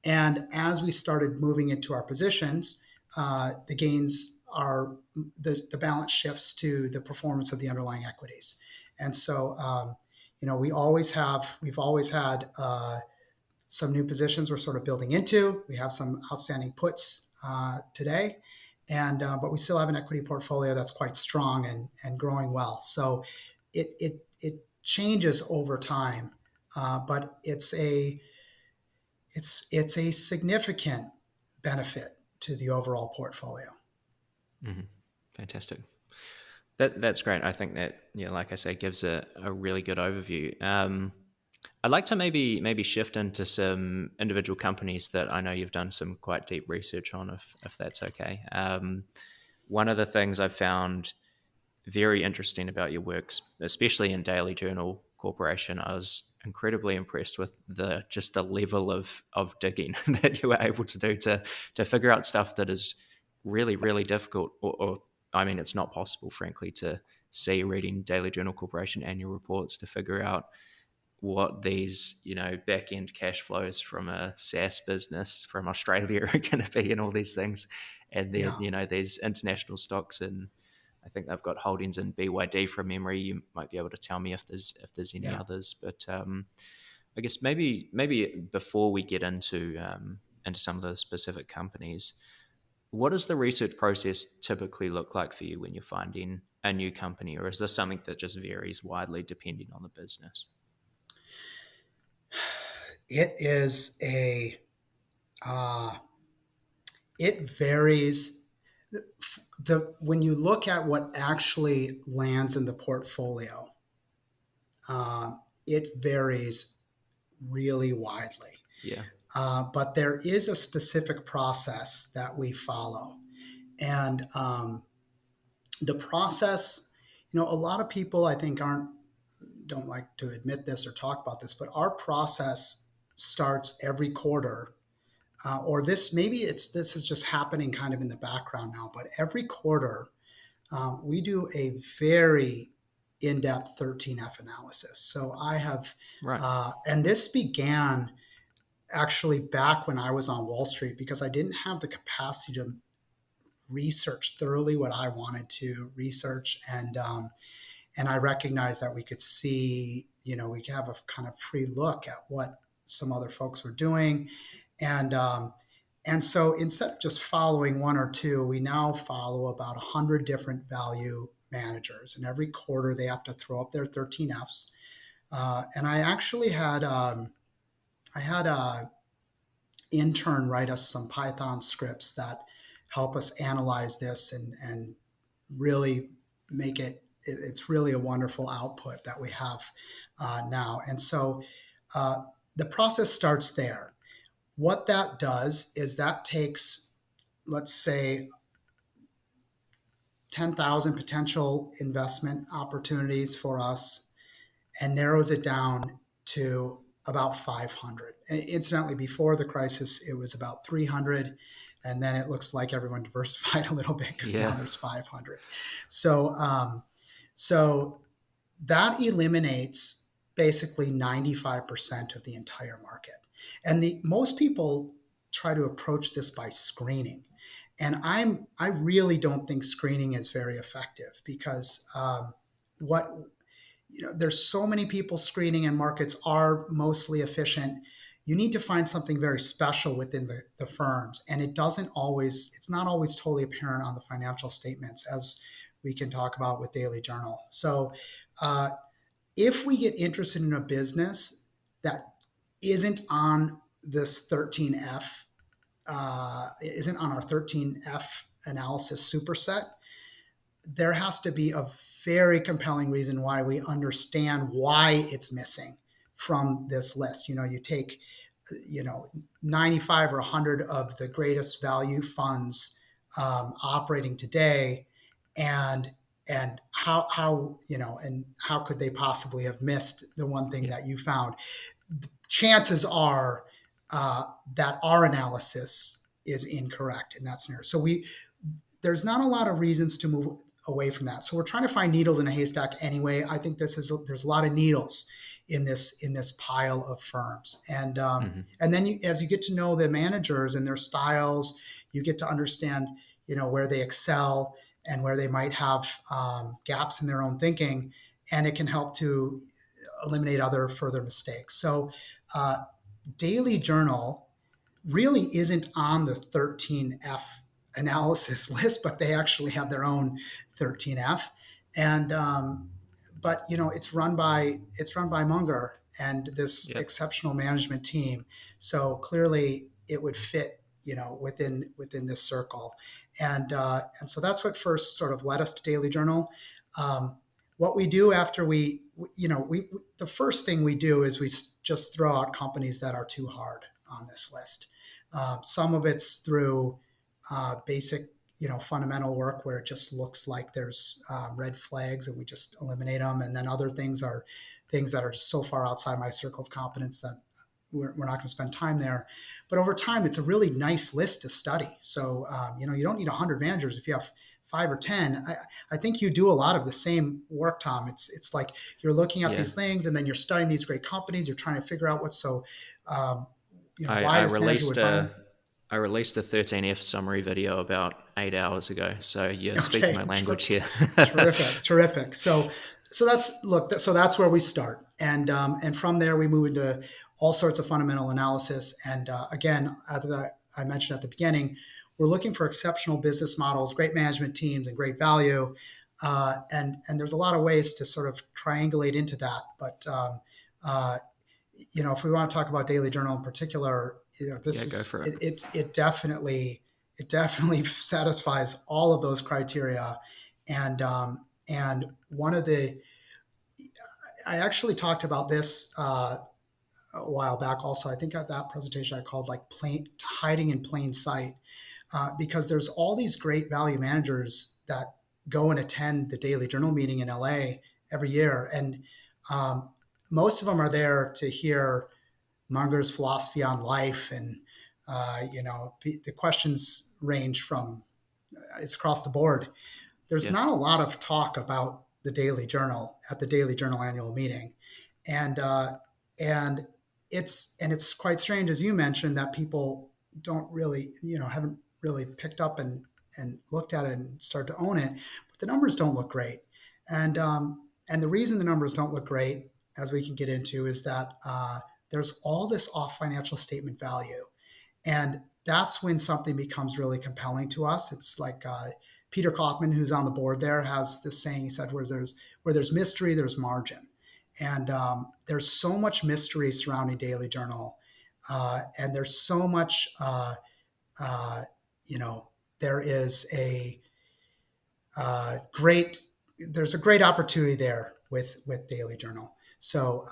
And as we started moving into our positions, the gains are the balance shifts to the performance of the underlying equities. And so, we've always had some new positions we're sort of building into. We have some outstanding puts today, but we still have an equity portfolio that's quite strong and growing well. So it changes over time, but it's a significant benefit to the overall portfolio. Hmm. Fantastic. That's great. I think that, like I say, gives a really good overview. I'd like to maybe shift into some individual companies that I know you've done some quite deep research on, if that's okay. One of the things I've found very interesting about your works, especially in Daily Journal Corporation, I was incredibly impressed with the level of digging that you were able to do to figure out stuff that is really, really difficult, or I mean, it's not possible, frankly, to see reading Daily Journal Corporation annual reports to figure out what these, back end cash flows from a SaaS business from Australia are going to be, and all these things. And then, Yeah, these international stocks, and I think they've got holdings in BYD from memory. You might be able to tell me if there's any yeah. others. But I guess maybe before we get into some of those specific companies, what does the research process typically look like for you when you're finding a new company, or is this something that just varies widely depending on the business? It is it varies. When you look at what actually lands in the portfolio, it varies really widely. Yeah. But there is a specific process that we follow. And the process, a lot of people I think don't like to admit this or talk about this, but our process starts every quarter. Or this is just happening kind of in the background now, but every quarter we do a very in-depth 13F analysis. So I have, Right. and this began actually back when I was on Wall Street, because I didn't have the capacity to research thoroughly what I wanted to research, and I recognized that we could see, we could have a kind of free look at what some other folks were doing, and so instead of just following one or two, we now follow about 100 different value managers, and every quarter they have to throw up their 13Fs. And I actually had I had in turn write us some Python scripts that help us analyze this and really make it, it's really a wonderful output that we have now. And so the process starts there. What that does is that takes, let's say, 10,000 potential investment opportunities for us and narrows it down to about 500. And incidentally, before the crisis, it was about 300. And then it looks like everyone diversified a little bit because now Yeah. there's 500. So, so that eliminates basically 95% of the entire market. And most people try to approach this by screening. And I really don't think screening is very effective because what there's so many people screening and markets are mostly efficient. You need to find something very special within the firms. And it's not always totally apparent on the financial statements, as we can talk about with Daily Journal. So if we get interested in a business that isn't on this 13F, isn't on our 13F analysis superset, there has to be a very compelling reason why we understand why it's missing from this list. You take, 95 or 100 of the greatest value funds operating today, and how could they possibly have missed the one thing that you found? Chances are that our analysis is incorrect in that scenario. So there's not a lot of reasons to move away from that. So we're trying to find needles in a haystack anyway. I think there's a lot of needles in this pile of firms, and then as you get to know the managers and their styles, you get to understand where they excel and where they might have gaps in their own thinking, and it can help to eliminate other further mistakes. So Daily Journal really isn't on the 13F analysis list, but they actually have their own 13F. And but it's run by Munger and this exceptional management team. So clearly it would fit within this circle. And so that's what first sort of led us to Daily Journal. What we do after the first thing we do is we just throw out companies that are too hard on this list. Some of it's through basic, fundamental work where it just looks like there's red flags and we just eliminate them. And then other things are things that are just so far outside my circle of competence that we're not going to spend time there. But over time, it's a really nice list to study. So, you don't need 100 managers if you have 5 or 10. I think you do a lot of the same work, Tom. It's like you're looking at these things and then you're studying these great companies. You're trying to figure out what's so, why this manager would buy them. I released a 13F summary video about 8 hours ago. So you're Okay, speaking my language here. Terrific. So that's where we start, and from there we move into all sorts of fundamental analysis. And again, I mentioned at the beginning, we're looking for exceptional business models, great management teams, and great value. And there's a lot of ways to sort of triangulate into that. But if we want to talk about Daily Journal in particular, it definitely satisfies all of those criteria. And one of I actually talked about this a while back. Also, I think at that presentation I called hiding in plain sight, because there's all these great value managers that go and attend the Daily Journal meeting in LA every year, and most of them are there to hear Munger's philosophy on life, and the questions range from it's across the board. There's not a lot of talk about the Daily Journal at the Daily Journal annual meeting, and it's quite strange, as you mentioned, that people don't really haven't really picked up and looked at it and started to own it. But the numbers don't look great, and the reason the numbers don't look great, as we can get into, is that there's all this off financial statement value. And that's when something becomes really compelling to us. It's like Peter Kaufman, who's on the board there, has this saying. He said, where there's mystery, there's margin. And there's so much mystery surrounding Daily Journal and there's so much, you know, there is a great there's a great opportunity there with Daily Journal. So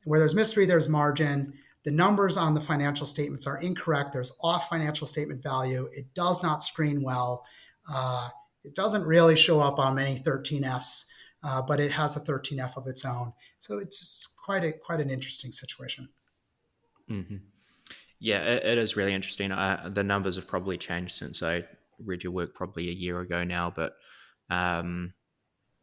where there's mystery, there's margin. The numbers on the financial statements are incorrect. There's off financial statement value. It does not screen well. Uh, it doesn't really show up on many 13Fs, but it has a 13F of its own. So it's quite an interesting situation. Hmm. Yeah, it is really interesting. The numbers have probably changed since I read your work probably a year ago now, but um,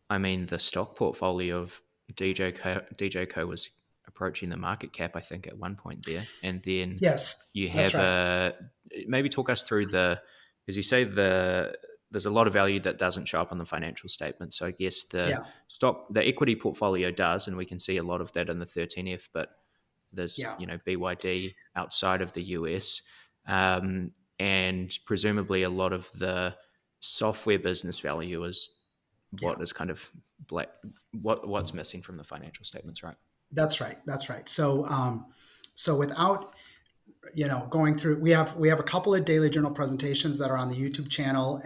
I mean, the stock portfolio of DJCo was approaching the market cap, I think, at one point there. And then Yes, you that's have right. maybe talk us through as you say, there's a lot of value that doesn't show up on the financial statement. So I guess Yeah, the equity portfolio does, and we can see a lot of that in the 13F, but there's, yeah, BYD outside of the US. Um, and presumably a lot of the software business value is yeah. what is kind of black, what's missing from the financial statements, right? That's right. That's right. So without going through, we have a couple of Daily Journal presentations that are on the YouTube channel,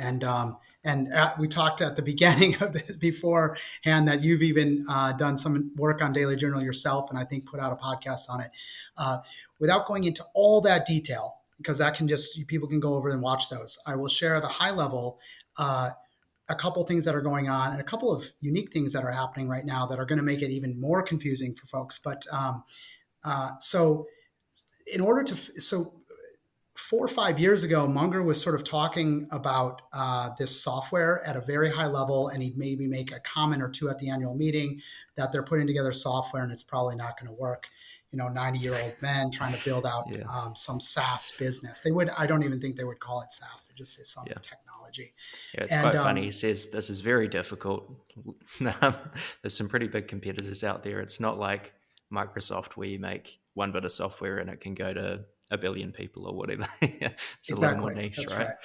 we talked at the beginning of this beforehand that you've even done some work on Daily Journal yourself, and I think put out a podcast on it. Uh, Without going into all that detail, because that can just people can go over and watch those. I will share at a high level. A couple things that are going on and a couple of unique things that are happening right now that are going to make it even more confusing for folks. But so in order to so 4 or 5 years ago, Munger was sort of talking about this software at a very high level, and he'd maybe make a comment or two at the annual meeting that they're putting together software and it's probably not going to work. 90-year-old men trying to build out Yeah. some SaaS business. I don't even think they would call it SaaS. They just say some Yeah. technology. Yeah, it's And quite funny. He says this is very difficult. There's some pretty big competitors out there. It's not like Microsoft where you make one bit of software and it can go to a billion people or whatever. It's a little more exactly, niche, that's right? right.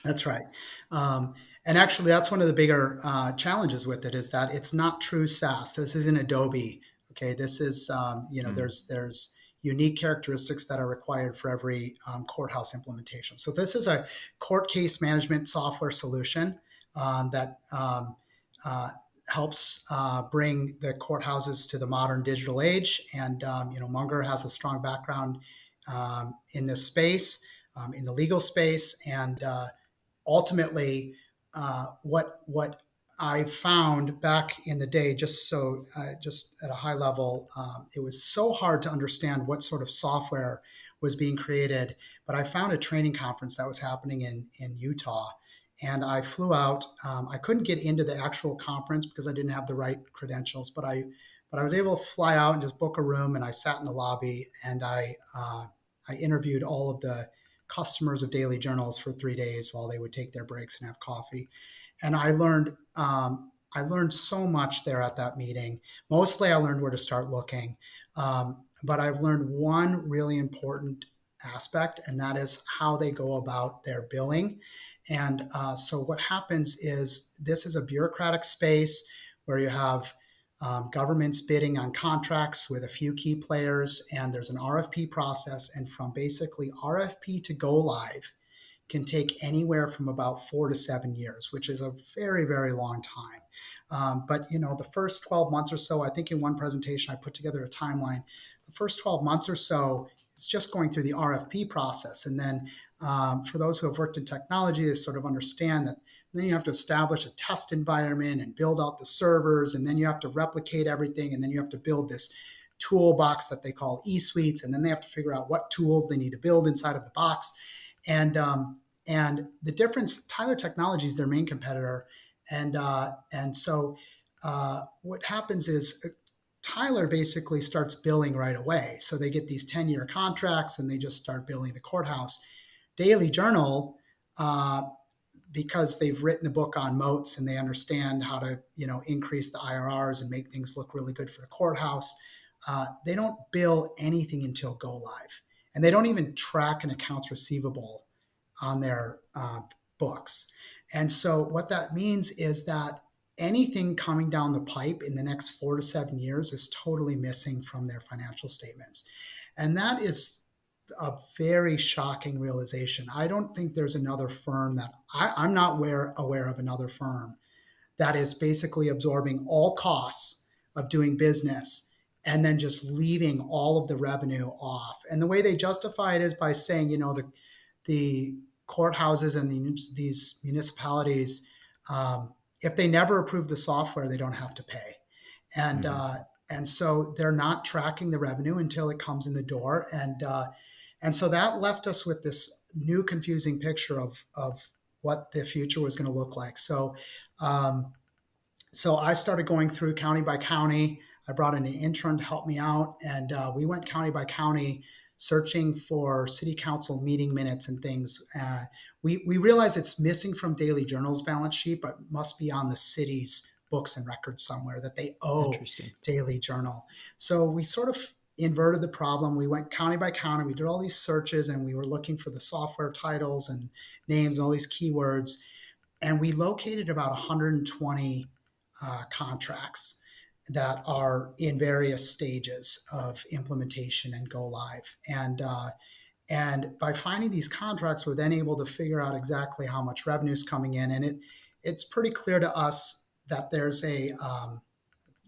That's right. Um, and actually, that's one of the bigger challenges with it is that it's not true SaaS. This isn't Adobe. Okay, this is Mm. there's unique characteristics that are required for every courthouse implementation. So this is a court case management software solution that uh, helps bring the courthouses to the modern digital age. And Munger has a strong background in this space, in the legal space, and ultimately, what I found back in the day, just at a high level, it was so hard to understand what sort of software was being created. But I found a training conference that was happening in Utah, and I flew out. I couldn't get into the actual conference because I didn't have the right credentials, but I was able to fly out and just book a room, and I sat in the lobby and I interviewed all of the customers of Daily Journals for 3 days while they would take their breaks and have coffee. And I learned so much there at that meeting. Mostly, I learned where to start looking, but I've learned one really important aspect, and that is how they go about their billing. And so, what happens is this is a bureaucratic space where you have governments bidding on contracts with a few key players, and there's an RFP process. And from basically RFP to go live can take anywhere from about 4 to 7 years, which is a very, very long time. But the first 12 months or so, I think in one presentation I put together a timeline. The first 12 months or so, it's just going through the RFP process, and then for those who have worked in technology, they sort of understand that. Then you have to establish a test environment and build out the servers, and then you have to replicate everything, and then you have to build this toolbox that they call e-suites, and then they have to figure out what tools they need to build inside of the box. And the difference, Tyler Technology is their main competitor, and so what happens is Tyler basically starts billing right away. So they get these 10-year contracts and they just start billing the courthouse. Daily Journal, because they've written a book on moats and they understand how to increase the IRRs and make things look really good for the courthouse, they don't bill anything until go live, and they don't even track an accounts receivable on their books. And so what that means is that anything coming down the pipe in the next 4 to 7 years is totally missing from their financial statements. And that is a very shocking realization. I don't think there's another firm that I'm not aware of another firm that is basically absorbing all costs of doing business and then just leaving all of the revenue off. And the way they justify it is by saying, the courthouses and these municipalities, if they never approve the software, they don't have to pay. And and so they're not tracking the revenue until it comes in the door. And so that left us with this new confusing picture of what the future was going to look like. Um, so I started going through county by county. I brought in an intern to help me out, and we went county by county searching for city council meeting minutes and things. We realized it's missing from Daily Journal's balance sheet, but must be on the city's books and records somewhere that they owe Interesting. Daily Journal. So we sort of inverted the problem. We went county by county. We did all these searches, and we were looking for the software titles and names and all these keywords. And we located about 120 contracts that are in various stages of implementation and go live. And by finding these contracts, we're then able to figure out exactly how much revenue is coming in. And it's pretty clear to us that there's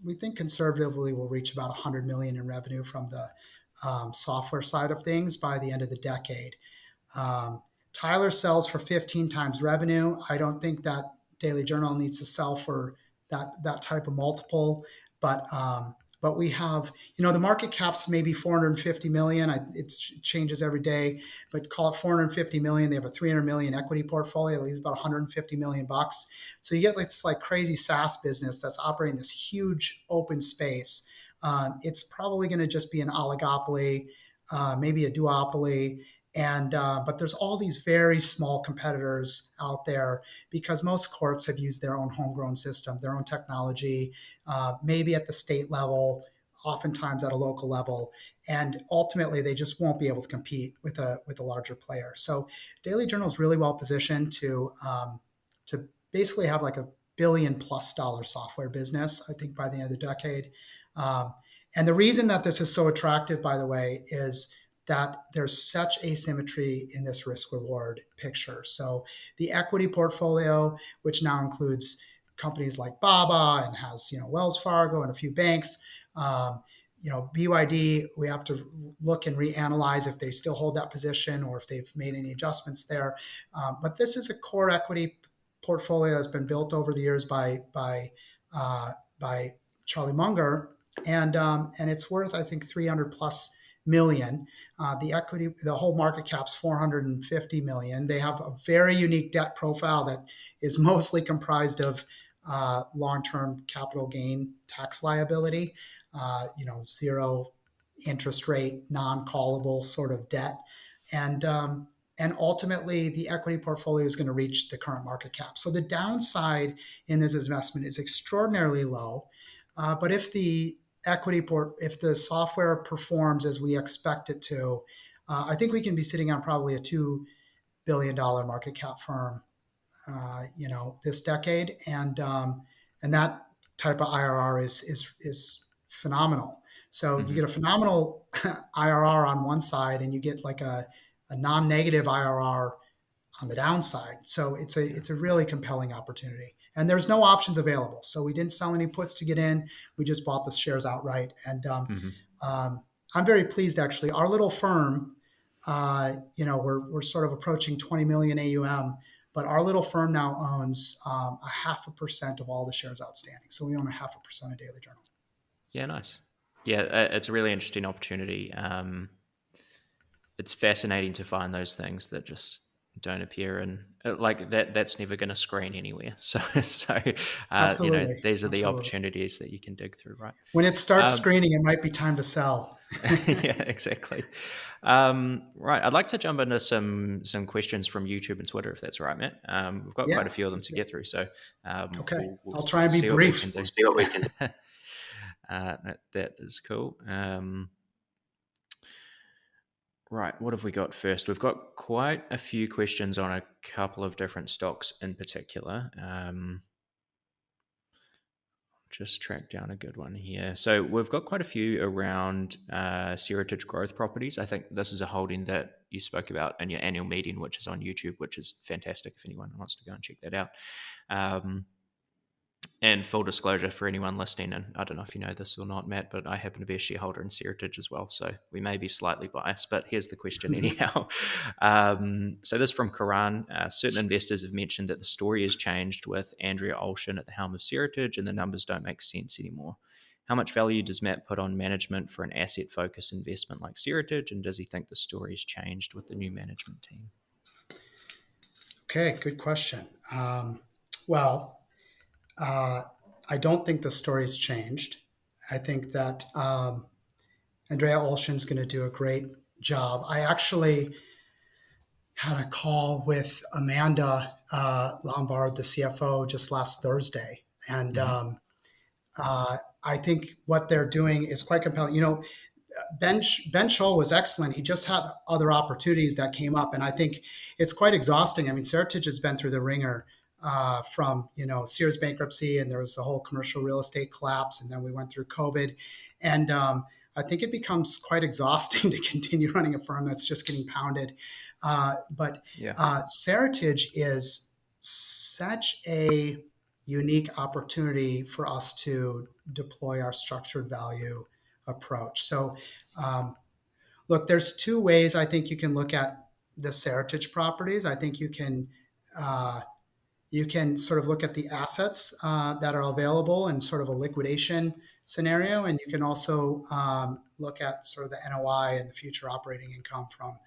we think conservatively we'll reach about 100 million in revenue from the software side of things by the end of the decade. Tyler sells for 15 times revenue. I don't think that Daily Journal needs to sell for that type of multiple, but we have, the market cap's maybe 450 million. It changes every day, but call it 450 million. They have a 300 million equity portfolio. It leaves about 150 million bucks. So you get this like crazy SaaS business that's operating this huge open space. It's probably going to just be an oligopoly, maybe a duopoly. But there's all these very small competitors out there because most courts have used their own homegrown system, their own technology, maybe at the state level, oftentimes at a local level, and ultimately they just won't be able to compete with a larger player. So Daily Journal is really well positioned to basically have like $1 billion+ software business, I think, by the end of the decade. And the reason that this is so attractive, by the way, is that there's such asymmetry in this risk reward picture. So the equity portfolio, which now includes companies like Baba and has, Wells Fargo and a few banks, BYD, we have to look and reanalyze if they still hold that position or if they've made any adjustments there. But this is a core equity portfolio that's been built over the years by Charlie Munger, and it's worth, I think, 300+ million. The whole market cap's 450 million. They have a very unique debt profile that is mostly comprised of long-term capital gain tax liability, zero interest rate, non-callable sort of debt. And ultimately, the equity portfolio is going to reach the current market cap. So the downside in this investment is extraordinarily low. But if the if the software performs as we expect it to, I think we can be sitting on probably a $2 billion market cap firm, this decade, and that type of IRR is phenomenal. So you get a phenomenal IRR on one side, and you get like a non-negative IRR on the downside. So it's a really compelling opportunity. And there's no options available. So we didn't sell any puts to get in. We just bought the shares outright. And I'm very pleased, actually. Our little firm, we're sort of approaching 20 million AUM, but our little firm now owns 0.5% of all the shares outstanding. So we own 0.5% of Daily Journal. Yeah, nice. Yeah, it's a really interesting opportunity. It's fascinating to find those things that just don't appear, and like that's never going to screen anywhere. So Absolutely. these are the Absolutely. opportunities that you can dig through, right? When it starts screening, it might be time to sell. Yeah, exactly. Right, I'd like to jump into some questions from YouTube and Twitter, if that's all right, Matt. We've got quite a few of them to get through, so okay, we'll I'll try and be brief. We'll see what we can do. That is cool. Right, what have we got first? We've got quite a few questions on a couple of different stocks in particular. just track down a good one here. So we've got quite a few around Seritage growth properties. I think this is a holding that you spoke about in your annual meeting, which is on YouTube, which is fantastic if anyone wants to go and check that out. And full disclosure for anyone listening, and I don't know if you know this or not, Matt, but I happen to be a shareholder in Seritage as well, so we may be slightly biased, but here's the question anyhow. So this is from Karan. Certain investors have mentioned that the story has changed with Andrea Olshan at the helm of Seritage and the numbers don't make sense anymore. How much value does Matt put on management for an asset-focused investment like Seritage, and does he think the story has changed with the new management team? Okay, good question. Well, I don't think the story's changed. I think that Andrea Olshan's going to do a great job. I actually had a call with Amanda Lombard, the CFO, just last Thursday. And I think what they're doing is quite compelling. You know, Ben Scholl was excellent. He just had other opportunities that came up. And I think it's quite exhausting. I mean, Seritage has been through the ringer from, Sears bankruptcy, and there was the whole commercial real estate collapse. And then we went through COVID. And I think it becomes quite exhausting to continue running a firm that's just getting pounded. But Seritage is such a unique opportunity for us to deploy our structured value approach. So, look, there's two ways I think you can look at the Seritage properties. I think you can sort of look at the assets that are available in sort of a liquidation scenario, and you can also look at sort of the NOI and the future operating income from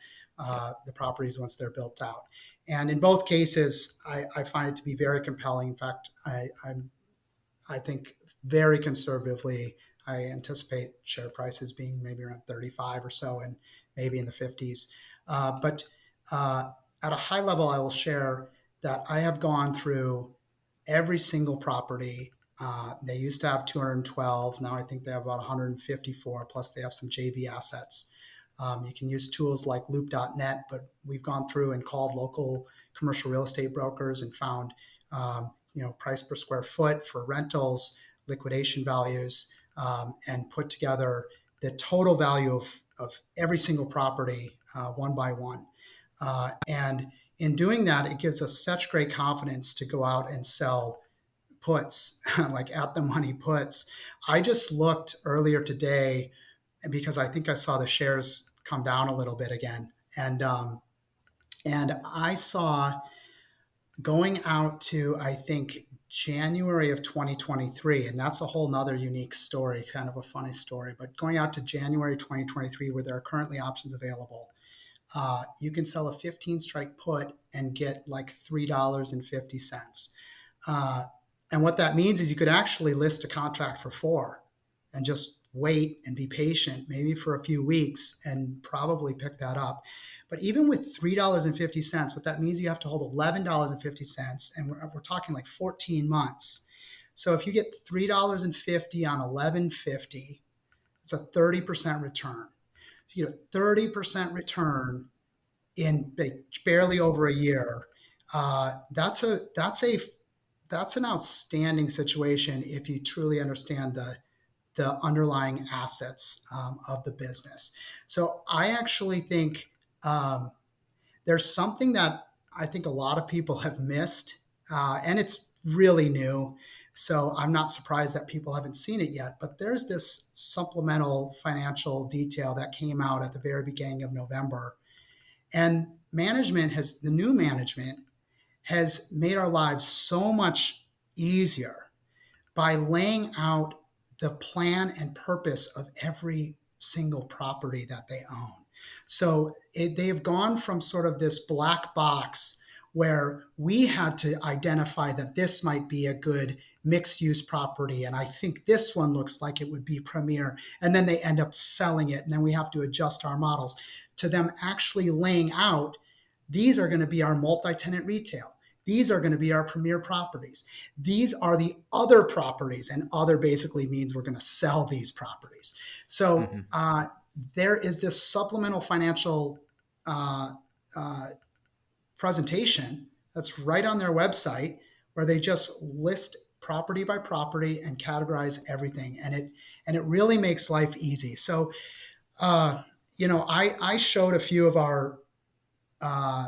the properties once they're built out. And in both cases, I find it to be very compelling. In fact, I think very conservatively, I anticipate share prices being maybe around 35 or so, and maybe in the 50s. But at a high level, I will share that I have gone through every single property. They used to have 212. Now I think they have about 154, plus they have some JV assets. You can use tools like loop.net, but we've gone through and called local commercial real estate brokers and found price per square foot for rentals, liquidation values, and put together the total value of every single property one by one. And in doing that, it gives us such great confidence to go out and sell puts, like at the money puts. I just looked earlier today because I think I saw the shares come down a little bit again. And I saw going out to, I think, January of 2023, and that's a whole nother unique story, kind of a funny story, but going out to January 2023, where there are currently options available, you can sell a 15 strike put and get like $3.50. And what that means is you could actually list a contract for $4 and just wait and be patient, maybe for a few weeks, and probably pick that up. But even with $3.50, what that means, you have to hold $11.50, and we're talking like 14 months. So if you get $3.50 on $11.50, it's a 30% return. You get a 30% return in barely over a year. That's an outstanding situation if you truly understand the underlying assets of the business. So I actually think there's something that I think a lot of people have missed, and it's really new. So I'm not surprised that people haven't seen it yet, but there's this supplemental financial detail that came out at the very beginning of November. And the new management has made our lives so much easier by laying out the plan and purpose of every single property that they own. So they have gone from sort of this black box where we had to identify that this might be a good mixed use property, and I think this one looks like it would be premier, and then they end up selling it, and then we have to adjust our models, to them actually laying out, these are going to be our multi-tenant retail. These are going to be our premier properties. These are the other properties, and other basically means we're going to sell these properties. So there is this supplemental financial presentation that's right on their website, where they just list property by property and categorize everything, and it really makes life easy. So I showed a few of our uh,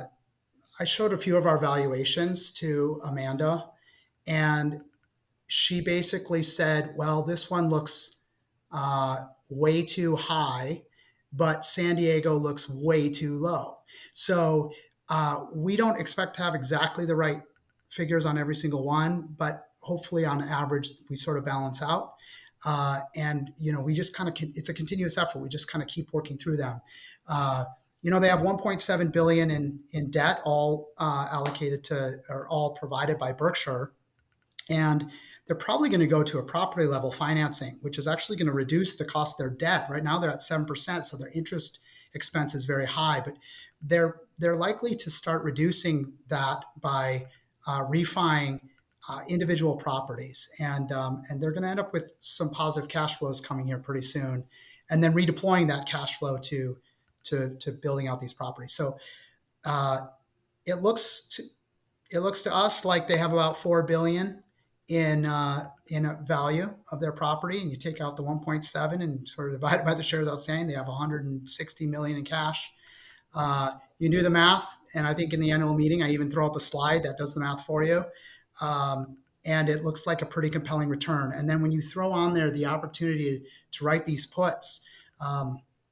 valuations to Amanda, and she basically said, well, this one looks way too high, but San Diego looks way too low. So we don't expect to have exactly the right figures on every single one, but hopefully on average, we sort of balance out. And, we just kind of, it's a continuous effort. We just kind of keep working through them. They have 1.7 billion in debt, all allocated to, or all provided by Berkshire. And they're probably going to go to a property level financing, which is actually going to reduce the cost of their debt. Right now they're at 7%, so their interest expense is very high, but they're likely to start reducing that by refining individual properties, and they're going to end up with some positive cash flows coming here pretty soon, and then redeploying that cash flow to building out these properties. So uh, it looks to us like they have about 4 billion in a value of their property, and you take out the 1.7 and sort of divide it by the shares outstanding, they have 160 million in cash. You do the math, and I think in the annual meeting, I even throw up a slide that does the math for you. And it looks like a pretty compelling return. And then when you throw on there the opportunity to write these puts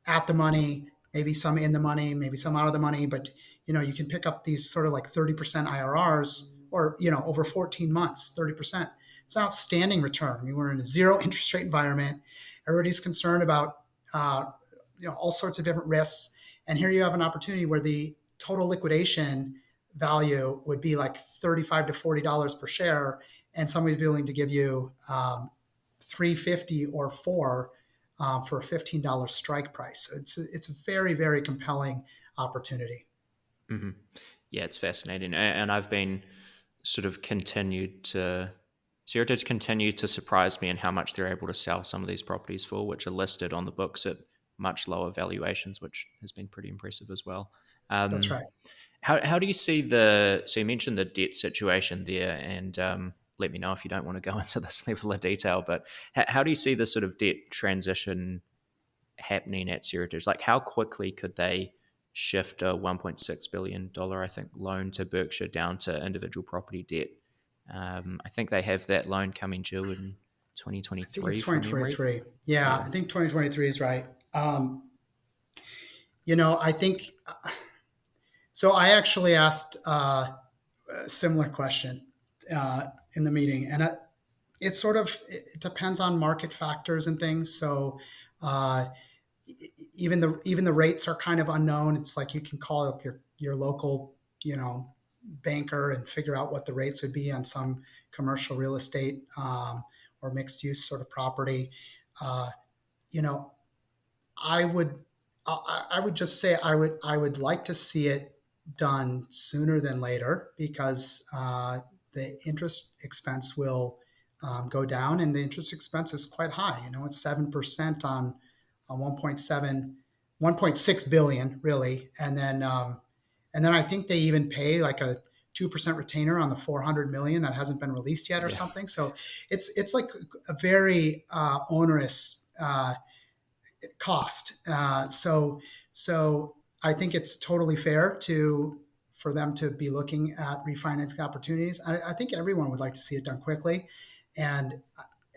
at the money, maybe some in the money, maybe some out of the money, but you can pick up these sort of like 30% IRRs, or over 14 months, 30%. It's an outstanding return. I mean, we're in a zero interest rate environment. Everybody's concerned about all sorts of different risks, and here you have an opportunity where the total liquidation value would be like $35 to $40 per share, and somebody's willing to give you $3.50 or $4 for a $15 strike price. So it's a very, very compelling opportunity. Mm-hmm. Yeah, it's fascinating, and I've been sort of Seritage continues to surprise me in how much they're able to sell some of these properties for, which are listed on the books at much lower valuations, which has been pretty impressive as well. That's Um, right. how do you see so you mentioned the debt situation there, and let me know if you don't want to go into this level of detail, but how do you see the sort of debt transition happening at Seritage? Like, how quickly could they shift a $1.6 billion, I think, loan to Berkshire down to individual property debt? I think they have that loan coming due in I think it's 2023 from memory. 2023. Yeah, Yeah. I think 2023 is right. I think so. I actually asked a similar question in the meeting, and it depends on market factors and things. So uh, even the rates are kind of unknown. It's like you can call up your local banker and figure out what the rates would be on some commercial real estate or mixed use sort of property. Uh, you know, I would I would just say I would like to see it done sooner than later, because the interest expense will go down, and the interest expense is quite high. It's 7% on 1.6 billion really, and then I think they even pay like a 2% retainer on the 400 million that hasn't been released yet or Yeah. something. So it's like a very onerous cost. So I think it's totally fair for them to be looking at refinancing opportunities. I think everyone would like to see it done quickly, and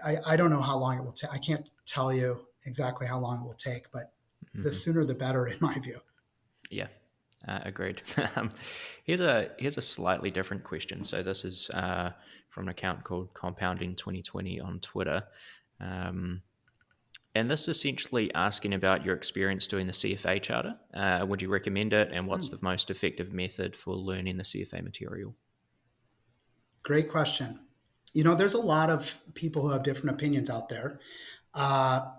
I don't know how long it will take. I can't tell you exactly how long it will take, but the Hmm. sooner the better, in my view. Yeah. Agreed. Um, here's a slightly different question. So this is from an account called Compounding 2020 on Twitter. Um, And this is essentially asking about your experience doing the CFA charter. Would you recommend it? And what's Hmm. the most effective method for learning the CFA material? Great question. There's a lot of people who have different opinions out there. Uh,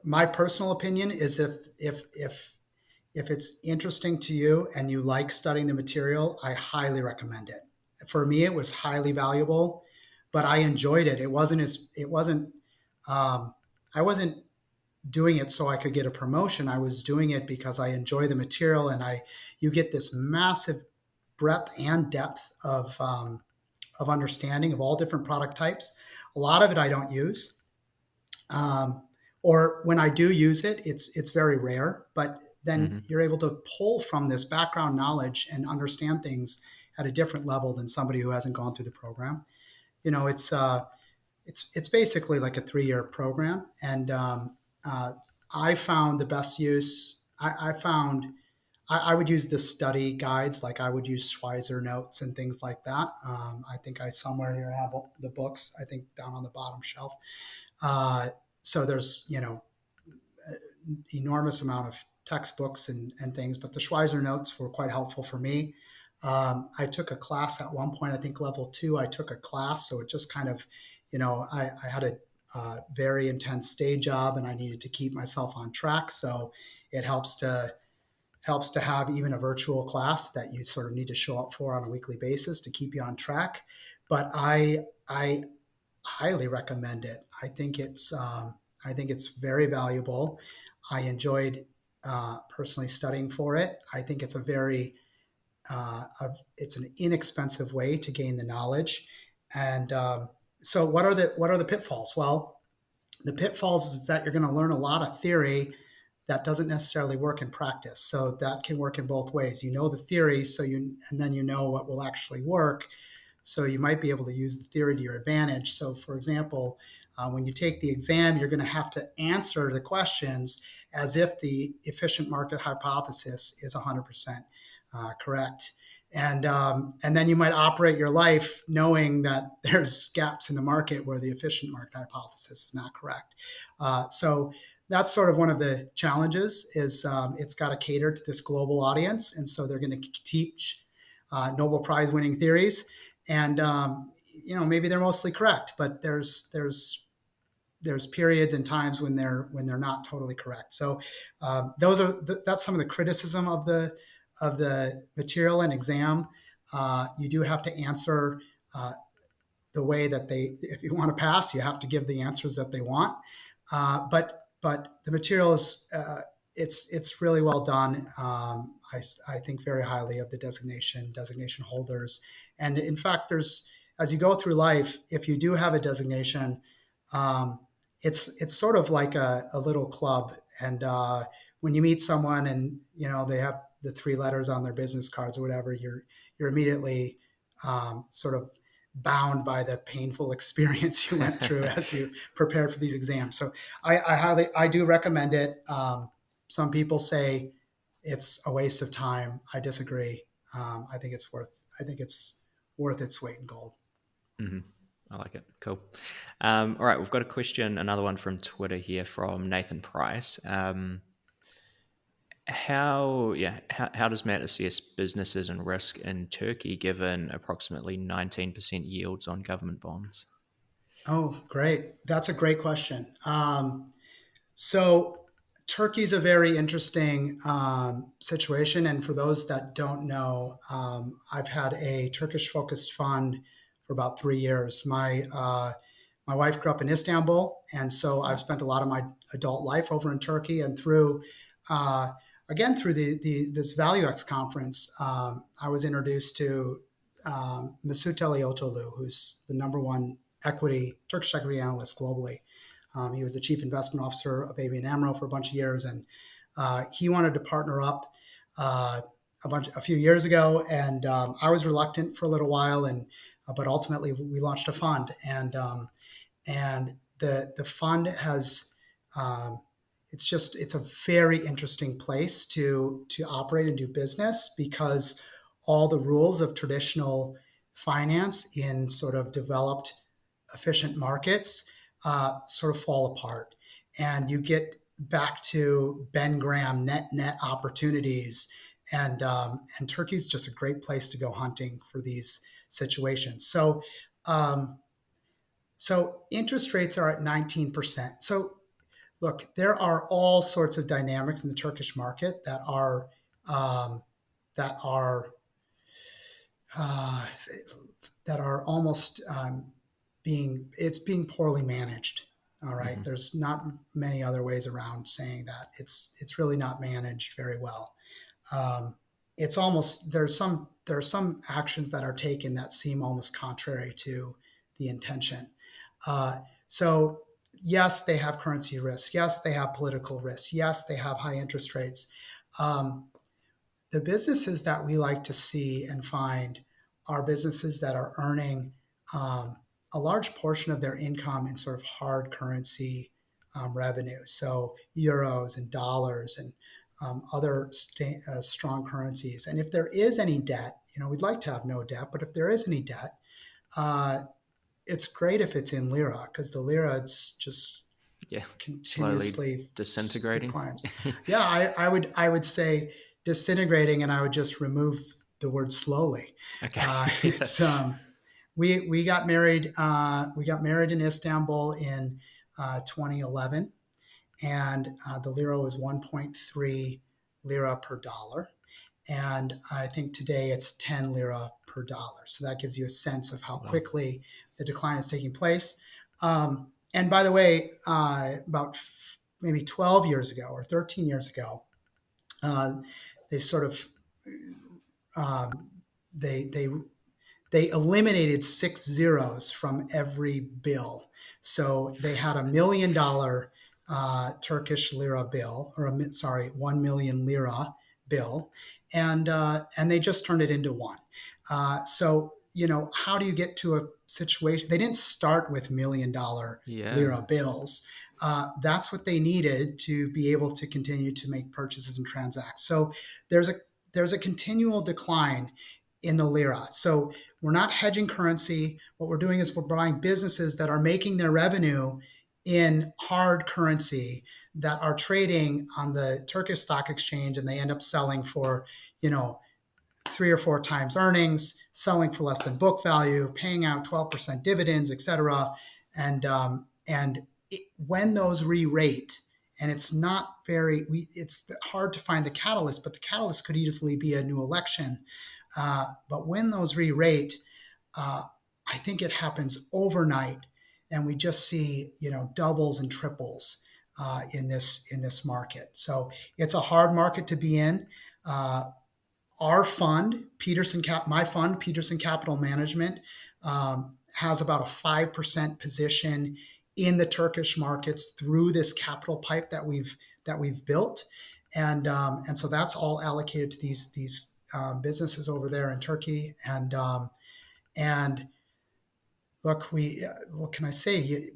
my personal opinion is if it's interesting to you and you like studying the material, I highly recommend it. For me, it was highly valuable, but I enjoyed it. Um, I wasn't doing it so I could get a promotion. I was doing it because I enjoy the material, and you get this massive breadth and depth of understanding of all different product types. A lot of it I don't use. Um, or when I do use it, it's very rare. But then Mm-hmm. you're able to pull from this background knowledge and understand things at a different level than somebody who hasn't gone through the program. You know, it's basically like a 3-year program, and uh, I found the best use. I found I would use the study guides, like I would use Schweizer notes and things like that. I think I somewhere here have the books. I think down on the bottom shelf. Uh, so there's enormous amount of textbooks and things, but the Schweizer notes were quite helpful for me. I took a class at one point, I think level 2, I took a class. So it just kind of, I had a very intense day job and I needed to keep myself on track. So it helps to have even a virtual class that you sort of need to show up for on a weekly basis to keep you on track. But I highly recommend it. I think it's very valuable. I enjoyed personally studying for it. I think it's it's an inexpensive way to gain the knowledge. And so, what are the pitfalls? Well, the pitfalls is that you're going to learn a lot of theory that doesn't necessarily work in practice. So that can work in both ways. You know the theory, and then you know what will actually work. So you might be able to use the theory to your advantage. So, for example, when you take the exam, you're going to have to answer the questions as if the efficient market hypothesis is 100% correct. And then you might operate your life knowing that there's gaps in the market where the efficient market hypothesis is not correct. So that's sort of one of the challenges is it's got to cater to this global audience. And so they're going to teach Nobel Prize winning theories. And, maybe they're mostly correct, but there's periods and times when they're not totally correct. So that's some of the criticism of the material and exam. You do have to answer the way that if you want to pass, you have to give the answers that they want. But the material is it's really well done. I think very highly of the designation holders, and in fact, as you go through life, if you do have a designation, um, it's sort of like a little club. And when you meet someone, and they have the 3 letters on their business cards or whatever, you're immediately sort of bound by the painful experience you went through as you prepared for these exams. So I do recommend it. Some people say it's a waste of time. I disagree. I think it's worth its weight in gold. Mm-hmm. I like it. Cool. All right, we've got a question, another one from Twitter here from Nathan Price. How does Matt assess businesses and risk in Turkey given approximately 19% yields on government bonds? Oh, great. That's a great question. So Turkey's a very interesting situation. And for those that don't know, I've had a Turkish focused fund for about 3 years. My wife grew up in Istanbul, and so I've spent a lot of my adult life over in Turkey. And uh, through this ValueX conference, I was introduced to Mesut Eliotolu, who's the number one Turkish equity analyst globally. He was the chief investment officer of ABN AMRO for a bunch of years, and he wanted to partner up a few years ago, and I was reluctant for a little while, but ultimately we launched a fund, and the fund has it's a very interesting place to operate and do business because all the rules of traditional finance in sort of developed efficient markets sort of fall apart, and you get back to Ben Graham net opportunities, and Turkey's just a great place to go hunting for these situations. So interest rates are at 19%. So look, there are all sorts of dynamics in the Turkish market um, that are uh, that are almost being poorly managed. All right, Mm-hmm. there's not many other ways around saying that it's really not managed very well. Um, it's almost there are some actions that are taken that seem almost contrary to the intention. Uh, so yes, they have currency risk. Yes, they have political risk. Yes, they have high interest rates. Um, the businesses that we like to see and find are businesses that are earning um, a large portion of their income in sort of hard currency revenue, so euros and dollars and other strong currencies. And if there is any debt, we'd like to have no debt, but if there is any debt, uh, it's great if it's in lira, because the lira, it's just Yeah, slowly continuously disintegrating. declines. Yeah, I would say disintegrating, and I would just remove the word slowly. Okay. Yeah. It's we got married in Istanbul in 2011, and the lira was 1.3 lira per dollar, and I think today it's 10 lira per dollar. So that gives you a sense of how Wow. quickly the decline is taking place. And by the way, about maybe 12 years ago or 13 years ago, uh, they sort of um, they they eliminated 6 zeros from every bill. So they had $1 million Turkish lira bill, or sorry, 1 million lira bill, and they just turned it into one. So how do you get to a situation? They didn't start with $1 million Yeah. lira bills. That's what they needed to be able to continue to make purchases and transact. So there's a there's a continual decline in the lira. So we're not hedging currency. What we're doing is we're buying businesses that are making their revenue in hard currency, that are trading on the Turkish stock exchange, and they end up selling for, 3 or 4 times earnings, selling for less than book value, paying out 12% dividends, etc. And when those re-rate, and it's not it's hard to find the catalyst, but the catalyst could easily be a new election. But when those re-rate, I think it happens overnight, and we just see doubles and triples in this market. So it's a hard market to be in. Our fund, my fund, Peterson Capital Management, has about a 5% position in the Turkish markets through this capital pipe that we've built, and so that's all allocated to these businesses over there in Turkey. And look, what can I say?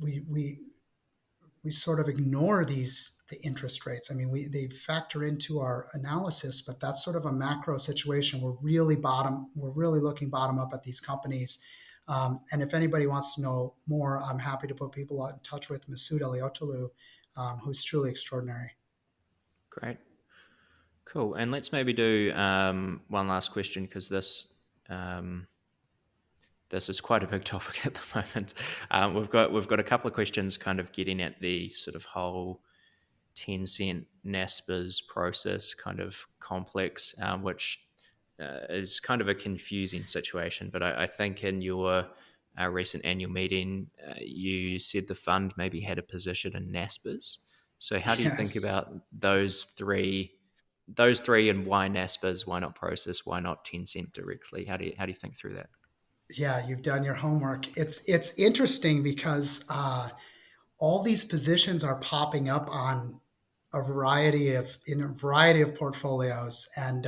We sort of ignore the interest rates. I mean, they factor into our analysis, but that's sort of a macro situation. We're really looking bottom up at these companies. And if anybody wants to know more, I'm happy to put people in touch with Masoud Aliotolu, who's truly extraordinary. Great. Cool. And let's maybe do one last question, because um, this is quite a big topic at the moment. We've got a couple of questions kind of getting at the sort of whole Tencent Naspers process kind of complex, which is kind of a confusing situation. But I think in your recent annual meeting, you said the fund maybe had a position in Naspers. So how do you think Yes. about those three? Those three, and why Naspers? Why not Prosus? Why not Tencent directly? How do you think through that? Yeah, you've done your homework. It's interesting because all these positions are popping up on in a variety of portfolio's, and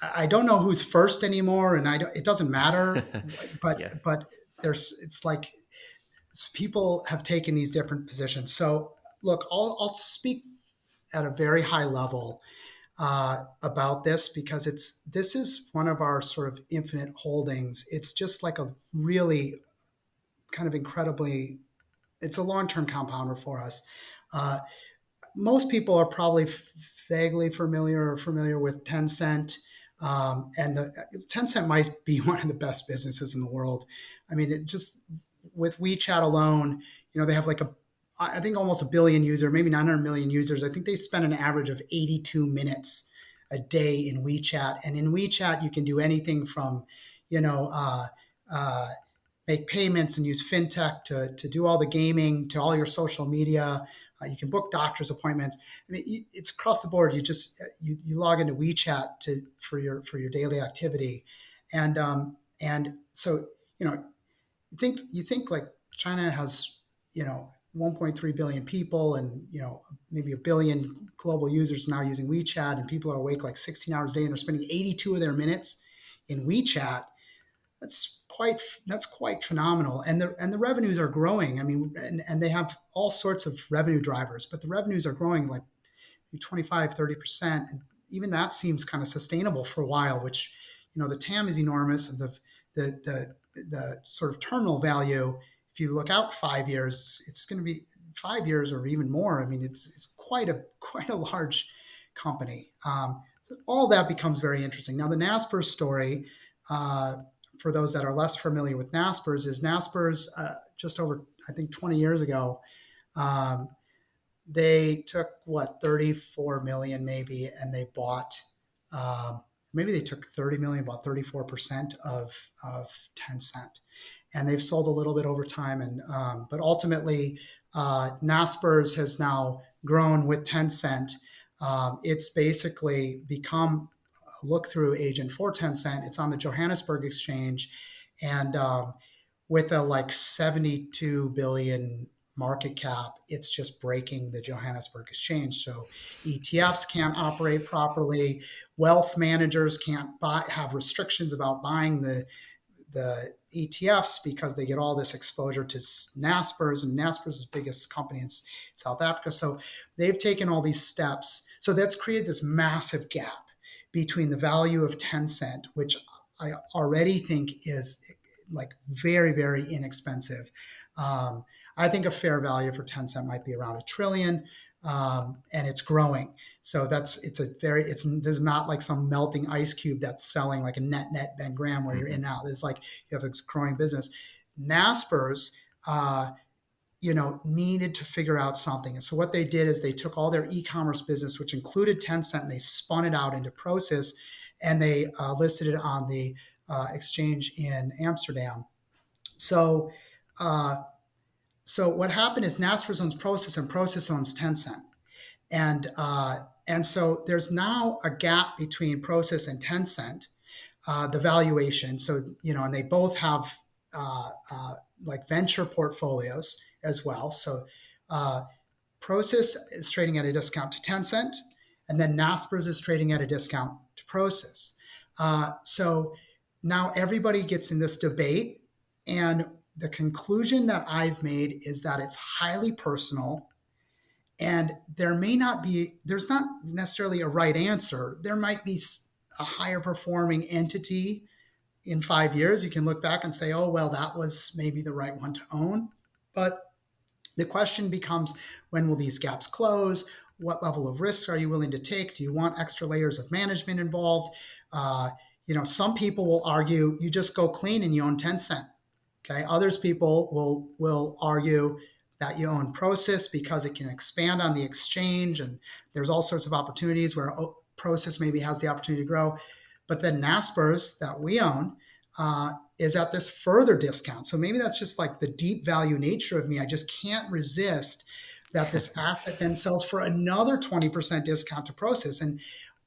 I don't know who's first anymore, and it doesn't matter. But Yeah. it's like people have taken these different positions. So look, I'll speak at a very high level about this, because this is one of our sort of infinite holdings. It's just like a really kind of incredibly, it's a long-term compounder for us. Uh, Most people are probably vaguely familiar with Tencent. And the Tencent might be one of the best businesses in the world. I mean, it just, with WeChat alone, they have like I think almost a billion users, maybe 900 million users. I think they spend an average of 82 minutes a day in WeChat. And in WeChat, you can do anything from, you know, uh, uh, make payments and use fintech to do all the gaming, to all your social media. You can book doctor's appointments. I mean, it's across the board. You log into WeChat for your daily activity, and so you think like China has 1.3 billion people, and maybe a billion global users now using WeChat, and people are awake like 16 hours a day, and they're spending 82 of their minutes in WeChat. That's quite phenomenal, and the revenues are growing. I mean, and they have all sorts of revenue drivers, but the revenues are growing like 25-30%, and even that seems kind of sustainable for a while. Which the TAM is enormous, and the sort of terminal value. If you look out 5 years, it's going to be 5 years or even more. I mean, it's quite a large company. So all that becomes very interesting. Now, the Naspers story. For those that are less familiar with Naspers, is Naspers just over, I think, 20 years ago, they took 34 million maybe, and they bought, maybe they took 30 million, bought 34% of Tencent, and they've sold a little bit over time. And but ultimately, Naspers has now grown with Tencent. It's basically become a look-through agent for Tencent. It's on the Johannesburg exchange, and with a like 72 billion market cap, it's just breaking the Johannesburg exchange. So ETFs can't operate properly. Wealth managers can't have restrictions about buying the ETFs because they get all this exposure to Naspers, and Naspers is the biggest company in South Africa. So they've taken all these steps. So that's created this massive gap between the value of Tencent, which I already think is like very, very inexpensive. I think a fair value for Tencent might be around $1 trillion, and it's growing. So there's not like some melting ice cube that's selling like a net Ben Graham where you're in and out. There's like you have a growing business. Naspers, needed to figure out something. And so what they did is they took all their e-commerce business, which included Tencent, and they spun it out into Prosus, and they listed it on the exchange in Amsterdam. So what happened is Naspers owns Prosus, and Prosus owns Tencent. And so there's now a gap between Prosus and Tencent, the valuation. So, and they both have like venture portfolios as well. So Prosus is trading at a discount to Tencent, and then Naspers is trading at a discount to Prosus. So now everybody gets in this debate, and the conclusion that I've made is that it's highly personal, and there's not necessarily a right answer. There might be a higher performing entity in 5 years. You can look back and say, oh, well, that was maybe the right one to own. But the question becomes, when will these gaps close? What level of risk are you willing to take? Do you want extra layers of management involved? Some people will argue you just go clean and you own Tencent. Okay. Others people will argue that you own Prosus because it can expand on the exchange, and there's all sorts of opportunities where Prosus maybe has the opportunity to grow. But then Naspers, that we own, is at this further discount. So maybe that's just like the deep value nature of me. I just can't resist that this asset then sells for another 20% discount to Prosus. And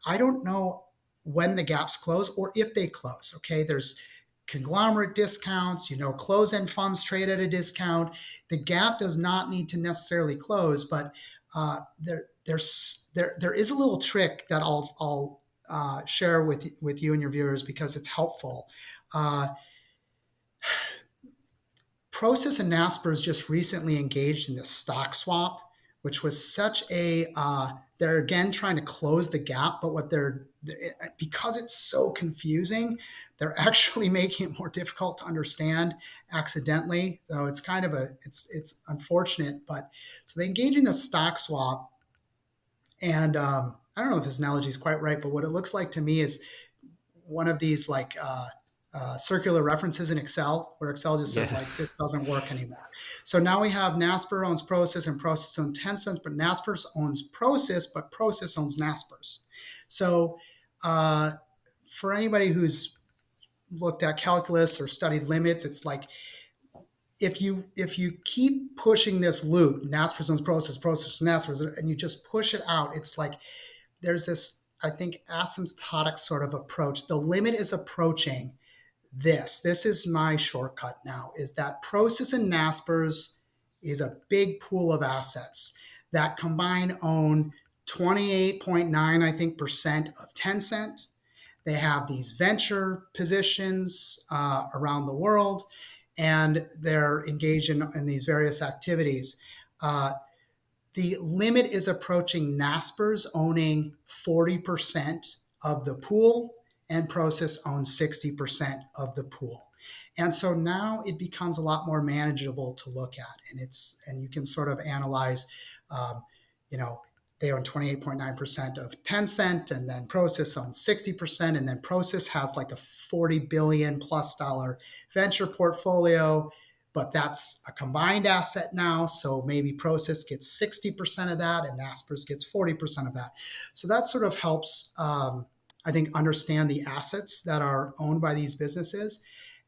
I don't know when the gaps close or if they close. Okay, there's conglomerate discounts, close-end funds trade at a discount. The gap does not need to necessarily close, but there is a little trick that I'll share with you and your viewers because it's helpful. Prosus and Naspers just recently engaged in this stock swap, which was such a they're again trying to close the gap, but because it's so confusing, they're actually making it more difficult to understand accidentally. So it's kind of it's unfortunate, but so they engage in this stock swap, and I don't know if this analogy is quite right, but what it looks like to me is one of these like circular references in Excel, where Excel just says like, this doesn't work anymore. So now we have Naspers owns Prosus and Prosus owns Tencent, but Naspers owns Prosus, but Prosus owns Naspers. So for anybody who's looked at calculus or studied limits, it's like if you keep pushing this loop, Naspers owns Prosus, Prosus Naspers, and you just push it out, it's like there's this, I think, asymptotic sort of approach. The limit is approaching this. This is my shortcut now, is that Prosus and Naspers is a big pool of assets that combine own 28.9, I think, percent of Tencent. They have these venture positions around the world, and they're engaged in these various activities. The limit is approaching Naspers owning 40% of the pool, and Prosus owns 60% of the pool. And so now it becomes a lot more manageable to look at, and you can sort of analyze, you know, they own 28.9% of Tencent, and then Prosus owns 60%, and then Prosus has like a $40 billion plus venture portfolio, but that's a combined asset now. So maybe Prosus gets 60% of that and Naspers gets 40% of that. So that sort of helps, I think, understand the assets that are owned by these businesses.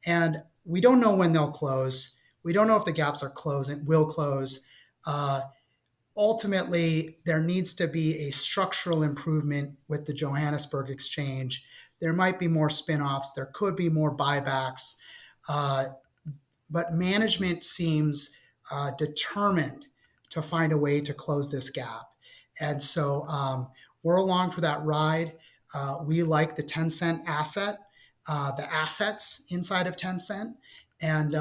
And we don't know when they'll close. We don't know if the gaps are closing, will close. Ultimately, there needs to be a structural improvement with the Johannesburg Exchange. There might be more spinoffs. There could be more buybacks. But management seems determined to find a way to close this gap. And so we're along for that ride. We like the Tencent asset, the assets inside of Tencent. And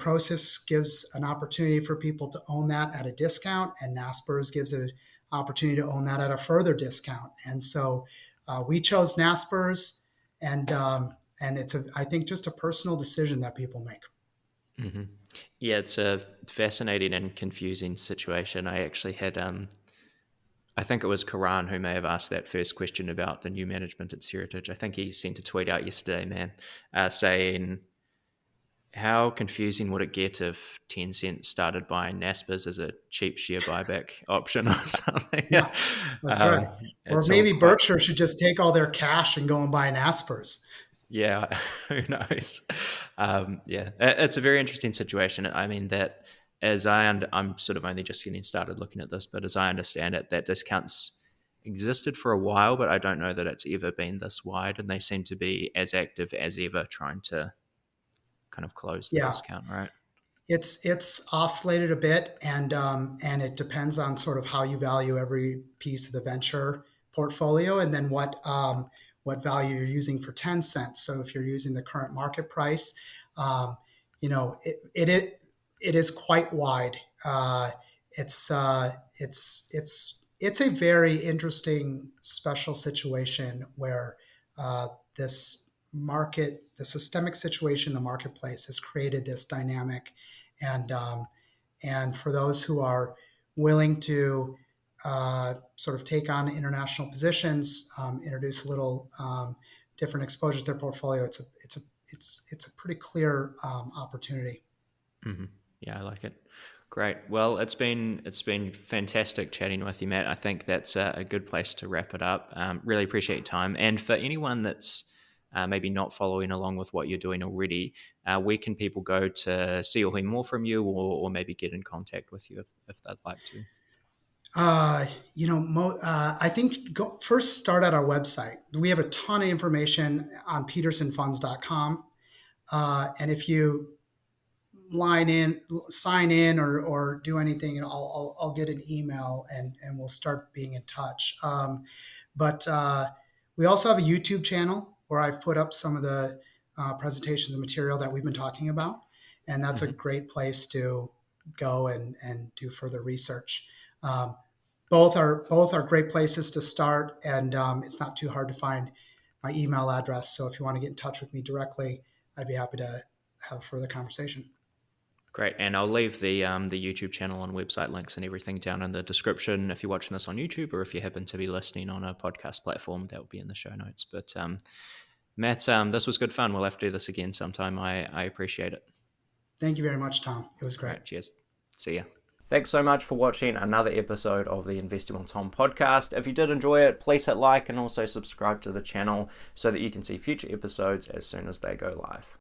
Prosus gives an opportunity for people to own that at a discount, and Naspers gives an opportunity to own that at a further discount. And so we chose Naspers, and it's I think just a personal decision that people make. Mm-hmm. Yeah, it's a fascinating and confusing situation. I actually had, I think it was Karan who may have asked that first question about the new management at Seritage. I think he sent a tweet out yesterday, man, saying, how confusing would it get if Tencent started buying Naspers as a cheap share buyback option or something? Yeah, that's right. Or It's all maybe quite, Berkshire should just take all their cash and go and buy Naspers. yeah, who knows? Yeah, it's a very interesting situation. I mean, that as I'm sort of only just getting started looking at this, but as I understand it, that discounts existed for a while, but I don't know that it's ever been this wide, and they seem to be as active as ever trying to kind of close the Yeah, discount, right? it's oscillated a bit, and it depends on sort of how you value every piece of the venture portfolio, and then what value you're using for Tencent. So if you're using the current market price, um, you know it is quite wide. It's it's a very interesting special situation where this market, the systemic situation in the marketplace, has created this dynamic, and and for those who are willing to sort of take on international positions, introduce a little different exposure to their portfolio, it's a pretty clear opportunity. Mm-hmm. Yeah, I like it. Great. Well, it's been fantastic chatting with you, Matt. I think that's a good place to wrap it up. Really appreciate your time. And for anyone that's maybe not following along with what you're doing already, where can people go to see or hear more from you, or maybe get in contact with you if they'd like to? Uh, I think first start at our website. We have a ton of information on petersonfunds.com. And if you sign in, or do anything, and I'll get an email, and we'll start being in touch. But we also have a YouTube channel where I've put up some of the presentations and material that we've been talking about. And that's a Mm-hmm. great place to go and do further research. Um, both are great places to start, and it's not too hard to find my email address. So if you want to get in touch with me directly, I'd be happy to have a further conversation. Great, and I'll leave the YouTube channel and website links and everything down in the description if you're watching this on YouTube, or if you happen to be listening on a podcast platform, that will be in the show notes. But Matt, this was good fun. We'll have to do this again sometime. I appreciate it. Thank you very much, Tom. It was All great. right, cheers. See ya. Thanks so much for watching another episode of the Investing with Tom podcast. If you did enjoy it, please hit like and also subscribe to the channel so that you can see future episodes as soon as they go live.